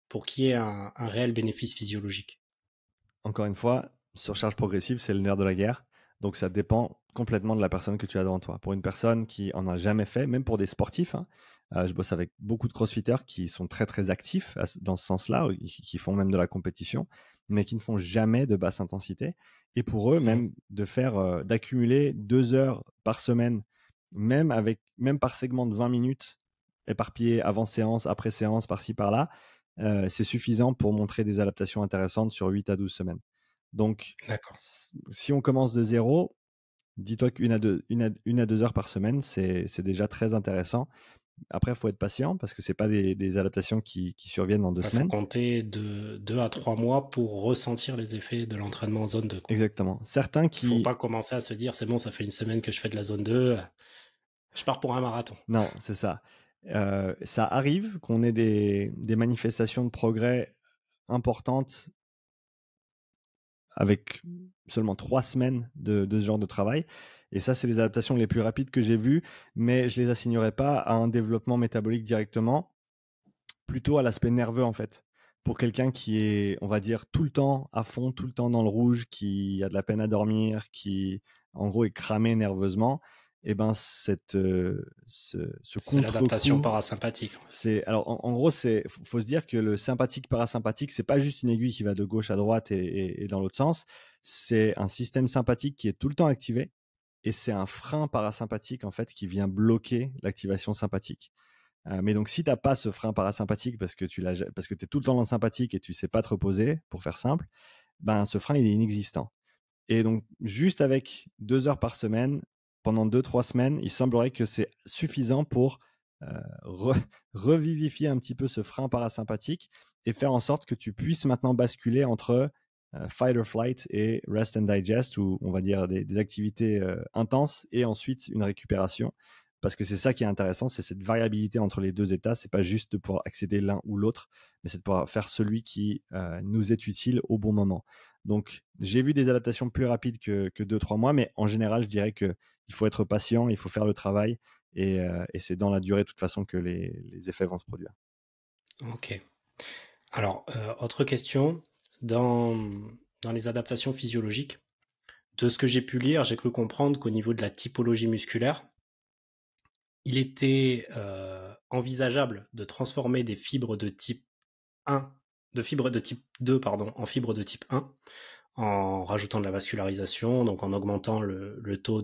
pour qu'il y ait un réel bénéfice physiologique? Encore une fois, surcharge progressive, c'est le nerf de la guerre. Donc ça dépend complètement de la personne que tu as devant toi. Pour une personne qui en a jamais fait, même pour des sportifs, je bosse avec beaucoup de crossfitters qui sont très très actifs dans ce sens-là, qui font même de la compétition, mais qui ne font jamais de basse intensité. Et pour eux, même d'accumuler 2 heures par semaine, même par segment de 20 minutes, éparpillé avant séance, après séance, par-ci par-là, c'est suffisant pour montrer des adaptations intéressantes sur 8 à 12 semaines. Donc, si on commence de zéro, dis-toi qu'une à 2 heures par semaine, c'est déjà très intéressant. Après, il faut être patient parce que ce n'est pas des adaptations qui surviennent en 2 semaines. Il faut compter de 2 à 3 mois pour ressentir les effets de l'entraînement en zone 2. Quoi. Exactement. Certains qui... Il ne faut pas commencer à se dire, c'est bon, ça fait une semaine que je fais de la zone 2, je pars pour un marathon. Non, c'est ça. Ça arrive qu'on ait des manifestations de progrès importantes avec seulement 3 semaines de ce genre de travail. Et ça, c'est les adaptations les plus rapides que j'ai vues, mais je ne les assignerai pas à un développement métabolique directement, plutôt à l'aspect nerveux en fait. Pour quelqu'un qui est, on va dire, tout le temps à fond, tout le temps dans le rouge, qui a de la peine à dormir, qui en gros est cramé nerveusement, et ben c'est l'adaptation parasympathique. Alors en gros, faut se dire que le sympathique parasympathique, c'est pas juste une aiguille qui va de gauche à droite et dans l'autre sens. C'est un système sympathique qui est tout le temps activé et c'est un frein parasympathique en fait qui vient bloquer l'activation sympathique. Mais donc si t'as pas ce frein parasympathique parce que tu es tout le temps dans le sympathique et tu sais pas te reposer, pour faire simple, ben ce frein il est inexistant. Et donc juste avec 2 heures par semaine pendant 2-3 semaines, il semblerait que c'est suffisant pour revivifier un petit peu ce frein parasympathique et faire en sorte que tu puisses maintenant basculer entre fight or flight et rest and digest, ou on va dire des activités intenses et ensuite une récupération. Parce que c'est ça qui est intéressant, c'est cette variabilité entre les deux états. C'est pas juste de pouvoir accéder l'un ou l'autre, mais c'est de pouvoir faire celui qui nous est utile au bon moment. Donc, j'ai vu des adaptations plus rapides que 2-3 mois, mais en général, je dirais qu'il faut être patient, il faut faire le travail, et c'est dans la durée de toute façon que les effets vont se produire. Ok. Alors, autre question, dans les adaptations physiologiques, de ce que j'ai pu lire, j'ai cru comprendre qu'au niveau de la typologie musculaire, il était envisageable de transformer des fibres de type 1, de fibres de type 2, pardon, en fibres de type 1, en rajoutant de la vascularisation, donc en augmentant le taux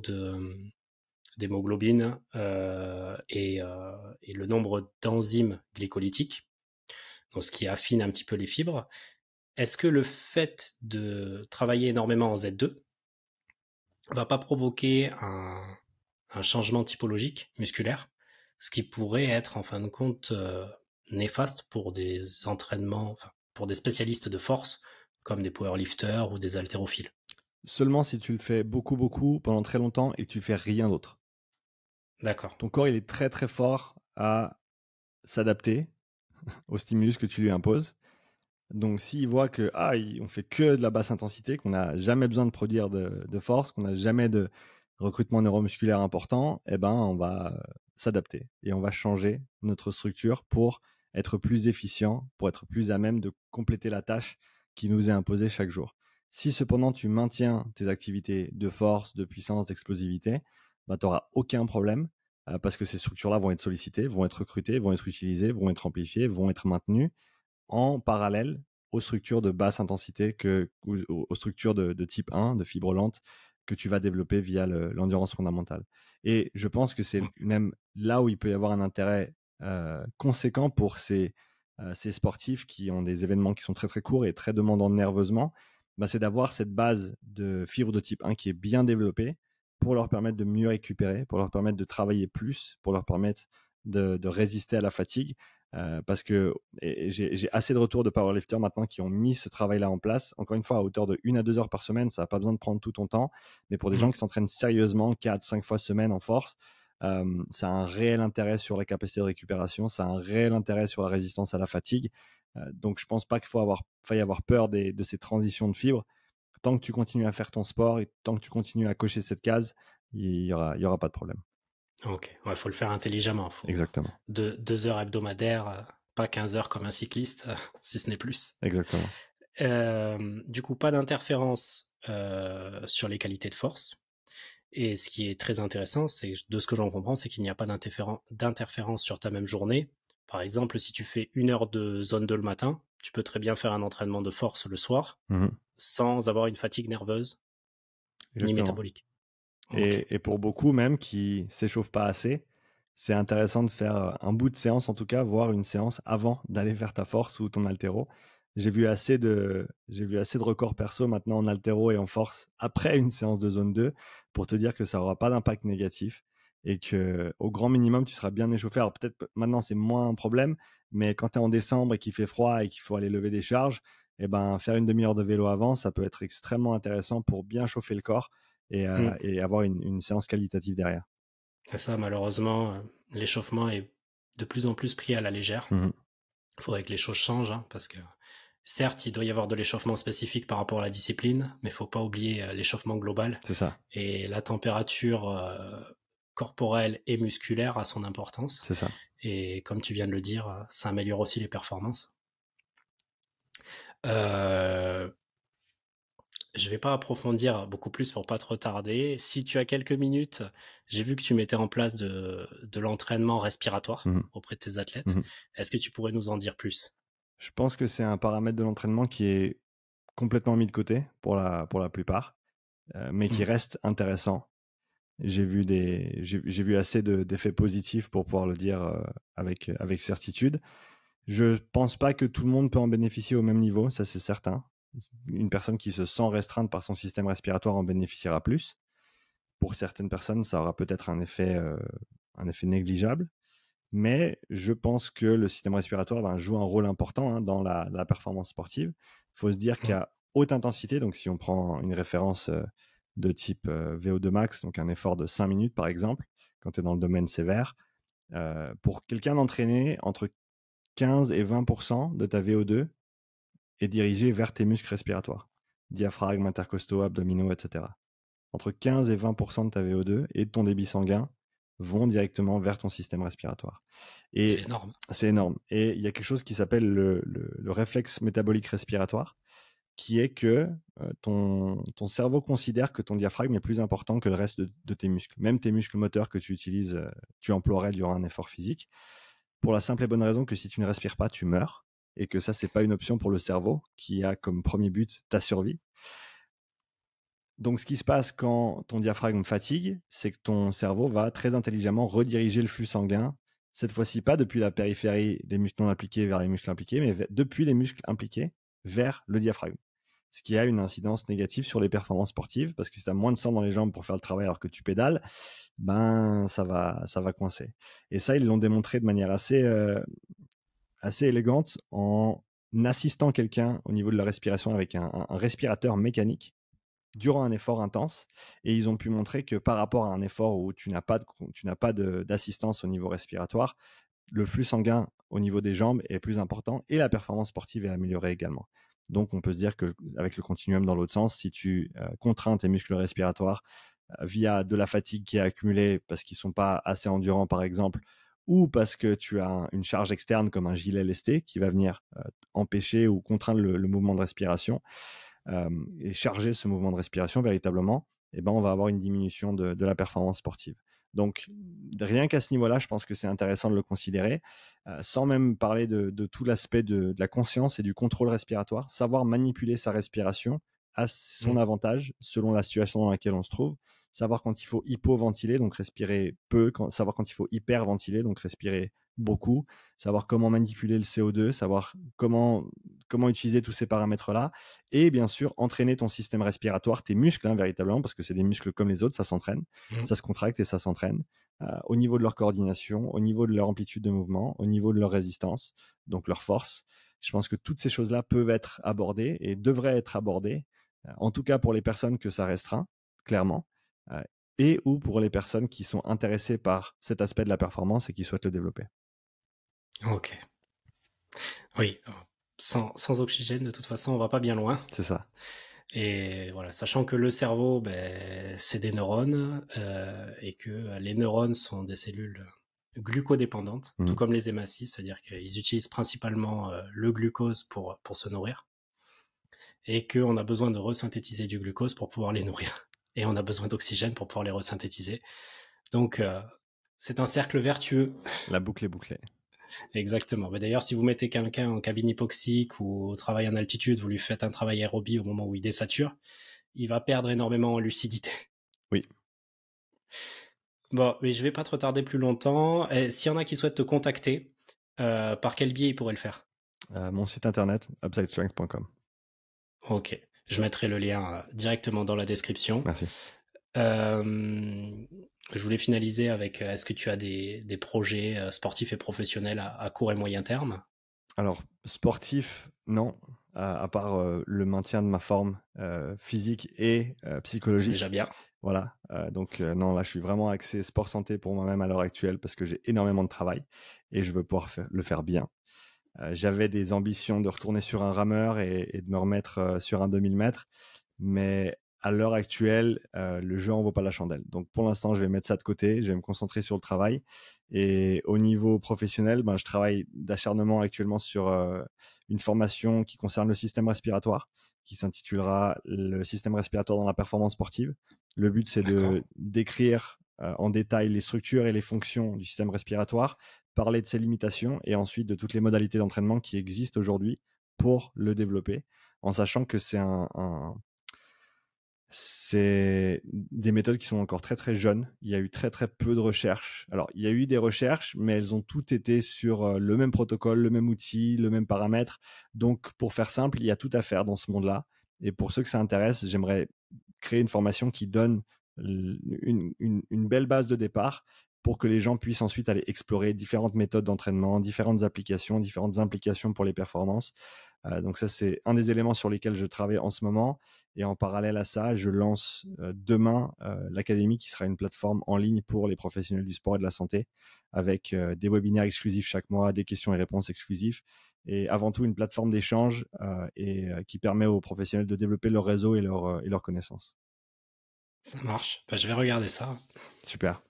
d'hémoglobine et le nombre d'enzymes glycolytiques, donc ce qui affine un petit peu les fibres. Est-ce que le fait de travailler énormément en Z2 va pas provoquer un changement typologique musculaire, ce qui pourrait être en fin de compte néfaste pour des entraînements, enfin, pour des spécialistes de force, comme des powerlifters ou des haltérophiles. Seulement si tu le fais beaucoup, beaucoup, pendant très longtemps et que tu fais rien d'autre. D'accord. Ton corps, il est très, très fort à s'adapter au stimulus que tu lui imposes. Donc, s'il voit que on fait que de la basse intensité, qu'on n'a jamais besoin de produire de force, qu'on n'a jamais de recrutement neuromusculaire important, eh ben, on va s'adapter et on va changer notre structure pour être plus efficient, pour être plus à même de compléter la tâche qui nous est imposée chaque jour. Si cependant tu maintiens tes activités de force, de puissance, d'explosivité, bah, tu n'auras aucun problème parce que ces structures-là vont être sollicitées, vont être recrutées, vont être utilisées, vont être amplifiées, vont être maintenues en parallèle aux structures de basse intensité ou aux structures de type 1, de fibres lentes, que tu vas développer via l'endurance fondamentale. Et je pense que c'est même là où il peut y avoir un intérêt conséquent pour ces sportifs qui ont des événements qui sont très très courts et très demandants nerveusement, bah, c'est d'avoir cette base de fibres de type 1 qui est bien développée pour leur permettre de mieux récupérer, pour leur permettre de travailler plus, pour leur permettre de résister à la fatigue. Parce que j'ai assez de retours de powerlifters maintenant qui ont mis ce travail-là en place. Encore une fois, à hauteur de 1 à 2 heures par semaine, ça n'a pas besoin de prendre tout ton temps. Mais pour des gens qui s'entraînent sérieusement 4-5 fois semaine en force, ça a un réel intérêt sur la capacité de récupération, ça a un réel intérêt sur la résistance à la fatigue. Donc, je ne pense pas qu'il faille avoir peur de ces transitions de fibres. Tant que tu continues à faire ton sport et tant que tu continues à cocher cette case, il y aura pas de problème. Ok, ouais, faut le faire intelligemment. Exactement. 2 heures hebdomadaires, pas 15 heures comme un cycliste, si ce n'est plus. Exactement. Du coup, pas d'interférence sur les qualités de force. Et ce qui est très intéressant, c'est de ce que j'en comprends, c'est qu'il n'y a pas d'interférence sur ta même journée. Par exemple, si tu fais 1 heure de zone 2 le matin, tu peux très bien faire un entraînement de force le soir sans avoir une fatigue nerveuse ni métabolique. Et pour beaucoup même qui s'échauffent pas assez, c'est intéressant de faire un bout de séance, en tout cas, voire une séance avant d'aller vers ta force ou ton haltéro. J'ai vu assez de records perso maintenant en haltéro et en force après une séance de zone 2 pour te dire que ça aura pas d'impact négatif et que au grand minimum, tu seras bien échauffé. Alors peut-être maintenant, c'est moins un problème, mais quand tu es en décembre et qu'il fait froid et qu'il faut aller lever des charges, eh ben, faire une demi-heure de vélo avant, ça peut être extrêmement intéressant pour bien chauffer le corps et avoir une séance qualitative derrière. C'est ça, malheureusement, l'échauffement est de plus en plus pris à la légère. Il faudrait que les choses changent, hein, parce que certes, il doit y avoir de l'échauffement spécifique par rapport à la discipline, mais il ne faut pas oublier l'échauffement global. C'est ça. Et la température corporelle et musculaire a son importance. C'est ça. Et comme tu viens de le dire, ça améliore aussi les performances. Je vais pas approfondir beaucoup plus pour pas te retarder. Si tu as quelques minutes, j'ai vu que tu mettais en place de l'entraînement respiratoire auprès de tes athlètes. Est-ce que tu pourrais nous en dire plus? Je pense que c'est un paramètre de l'entraînement qui est complètement mis de côté pour la plupart, mais qui reste intéressant. J'ai vu assez d'effets positifs pour pouvoir le dire avec certitude. Je pense pas que tout le monde peut en bénéficier au même niveau, ça c'est certain. Une personne qui se sent restreinte par son système respiratoire en bénéficiera plus. Pour certaines personnes, ça aura peut-être un effet négligeable. Mais je pense que le système respiratoire joue un rôle important dans la performance sportive. Il faut se dire qu'à haute intensité, donc si on prend une référence de type VO2 max, donc un effort de 5 minutes par exemple, quand tu es dans le domaine sévère, pour quelqu'un d'entraîné, entre 15 et 20% de ta VO2 est dirigé vers tes muscles respiratoires, diaphragme, intercostaux, abdominaux, etc. Entre 15 et 20% de ta VO2 et de ton débit sanguin vont directement vers ton système respiratoire. Et c'est énorme. C'est énorme. Et il y a quelque chose qui s'appelle le réflexe métabolique respiratoire, qui est que ton cerveau considère que ton diaphragme est plus important que le reste de tes muscles. Même tes muscles moteurs que tu utilises, tu emploierais durant un effort physique. Pour la simple et bonne raison que si tu ne respires pas, tu meurs. Et que ça, c'est pas une option pour le cerveau, qui a comme premier but ta survie. Donc, ce qui se passe quand ton diaphragme fatigue, c'est que ton cerveau va très intelligemment rediriger le flux sanguin, cette fois-ci pas depuis la périphérie des muscles non impliqués vers les muscles impliqués, mais depuis les muscles impliqués vers le diaphragme. Ce qui a une incidence négative sur les performances sportives, parce que si tu as moins de sang dans les jambes pour faire le travail alors que tu pédales, ça va coincer. Et ça, ils l'ont démontré de manière assez assez élégante en assistant quelqu'un au niveau de la respiration avec un respirateur mécanique durant un effort intense. Et ils ont pu montrer que par rapport à un effort où tu n'as pas d'assistance au niveau respiratoire, le flux sanguin au niveau des jambes est plus important et la performance sportive est améliorée également. Donc, on peut se dire qu'avec le continuum dans l'autre sens, si tu contrains tes muscles respiratoires via de la fatigue qui est accumulée parce qu'ils ne sont pas assez endurants, par exemple, ou parce que tu as une charge externe comme un gilet lesté qui va venir empêcher ou contraindre le mouvement de respiration et charger ce mouvement de respiration véritablement, eh ben, on va avoir une diminution de la performance sportive. Donc, rien qu'à ce niveau-là, je pense que c'est intéressant de le considérer, sans même parler de tout l'aspect de la conscience et du contrôle respiratoire. Savoir manipuler sa respiration a son avantage selon la situation dans laquelle on se trouve. Savoir quand il faut hypoventiler, donc respirer peu, savoir quand il faut hyperventiler, donc respirer beaucoup, savoir comment manipuler le CO2, savoir comment utiliser tous ces paramètres-là, et bien sûr entraîner ton système respiratoire, tes muscles, véritablement, parce que c'est des muscles comme les autres, ça s'entraîne, ça se contracte et ça s'entraîne, au niveau de leur coordination, au niveau de leur amplitude de mouvement, au niveau de leur résistance, donc leur force. Je pense que toutes ces choses-là peuvent être abordées et devraient être abordées, en tout cas pour les personnes que ça restreint, clairement, et ou pour les personnes qui sont intéressées par cet aspect de la performance et qui souhaitent le développer. Ok. Oui, sans oxygène, de toute façon, on va pas bien loin. C'est ça. Et voilà, sachant que le cerveau, c'est des neurones et que les neurones sont des cellules glucodépendantes, tout comme les hématies, c'est-à-dire qu'ils utilisent principalement le glucose pour se nourrir et qu'on a besoin de resynthétiser du glucose pour pouvoir les nourrir. Et on a besoin d'oxygène pour pouvoir les resynthétiser. Donc, c'est un cercle vertueux. La boucle est bouclée. Exactement. Mais d'ailleurs, si vous mettez quelqu'un en cabine hypoxique ou au travail en altitude, vous lui faites un travail aérobie au moment où il désature, il va perdre énormément en lucidité. Oui. Bon, mais je vais pas te retarder plus longtemps. S'il y en a qui souhaitent te contacter, par quel biais ils pourraient le faire ? Mon site internet, upsidestrength.com. Ok. Je mettrai le lien directement dans la description. Merci. Je voulais finaliser avec, est-ce que tu as des projets sportifs et professionnels à court et moyen terme ? Alors, sportif, non, à part le maintien de ma forme physique et psychologique. C'est déjà bien. Voilà, donc non, là, je suis vraiment axé sport santé pour moi-même à l'heure actuelle parce que j'ai énormément de travail et je veux pouvoir le faire bien. J'avais des ambitions de retourner sur un rameur et de me remettre sur un 2000 mètres, mais à l'heure actuelle, le jeu en vaut pas la chandelle. Donc pour l'instant, je vais mettre ça de côté, je vais me concentrer sur le travail. Et au niveau professionnel, je travaille d'acharnement actuellement sur une formation qui concerne le système respiratoire, qui s'intitulera le système respiratoire dans la performance sportive. Le but, c'est de décrire en détail les structures et les fonctions du système respiratoire, parler de ses limitations et ensuite de toutes les modalités d'entraînement qui existent aujourd'hui pour le développer, en sachant que c'est des méthodes qui sont encore très très jeunes. Il y a eu très très peu de recherches. Alors, il y a eu des recherches, mais elles ont toutes été sur le même protocole, le même outil, le même paramètre. Donc, pour faire simple, il y a tout à faire dans ce monde-là. Et pour ceux que ça intéresse, j'aimerais créer une formation qui donne une belle base de départ pour que les gens puissent ensuite aller explorer différentes méthodes d'entraînement, différentes applications, différentes implications pour les performances. Donc ça, c'est un des éléments sur lesquels je travaille en ce moment. Et en parallèle à ça, je lance demain l'Académie, qui sera une plateforme en ligne pour les professionnels du sport et de la santé, avec des webinaires exclusifs chaque mois, des questions et réponses exclusives, et avant tout une plateforme d'échange qui permet aux professionnels de développer leur réseau et leurs connaissances. Ça marche. Je vais regarder ça. Super.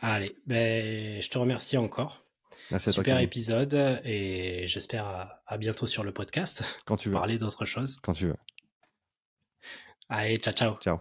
Allez, je te remercie encore. Merci à toi, Super Kevin. épisode et j'espère à bientôt sur le podcast. Quand tu veux. Parler d'autre chose. Quand tu veux. Allez, ciao, ciao. Ciao.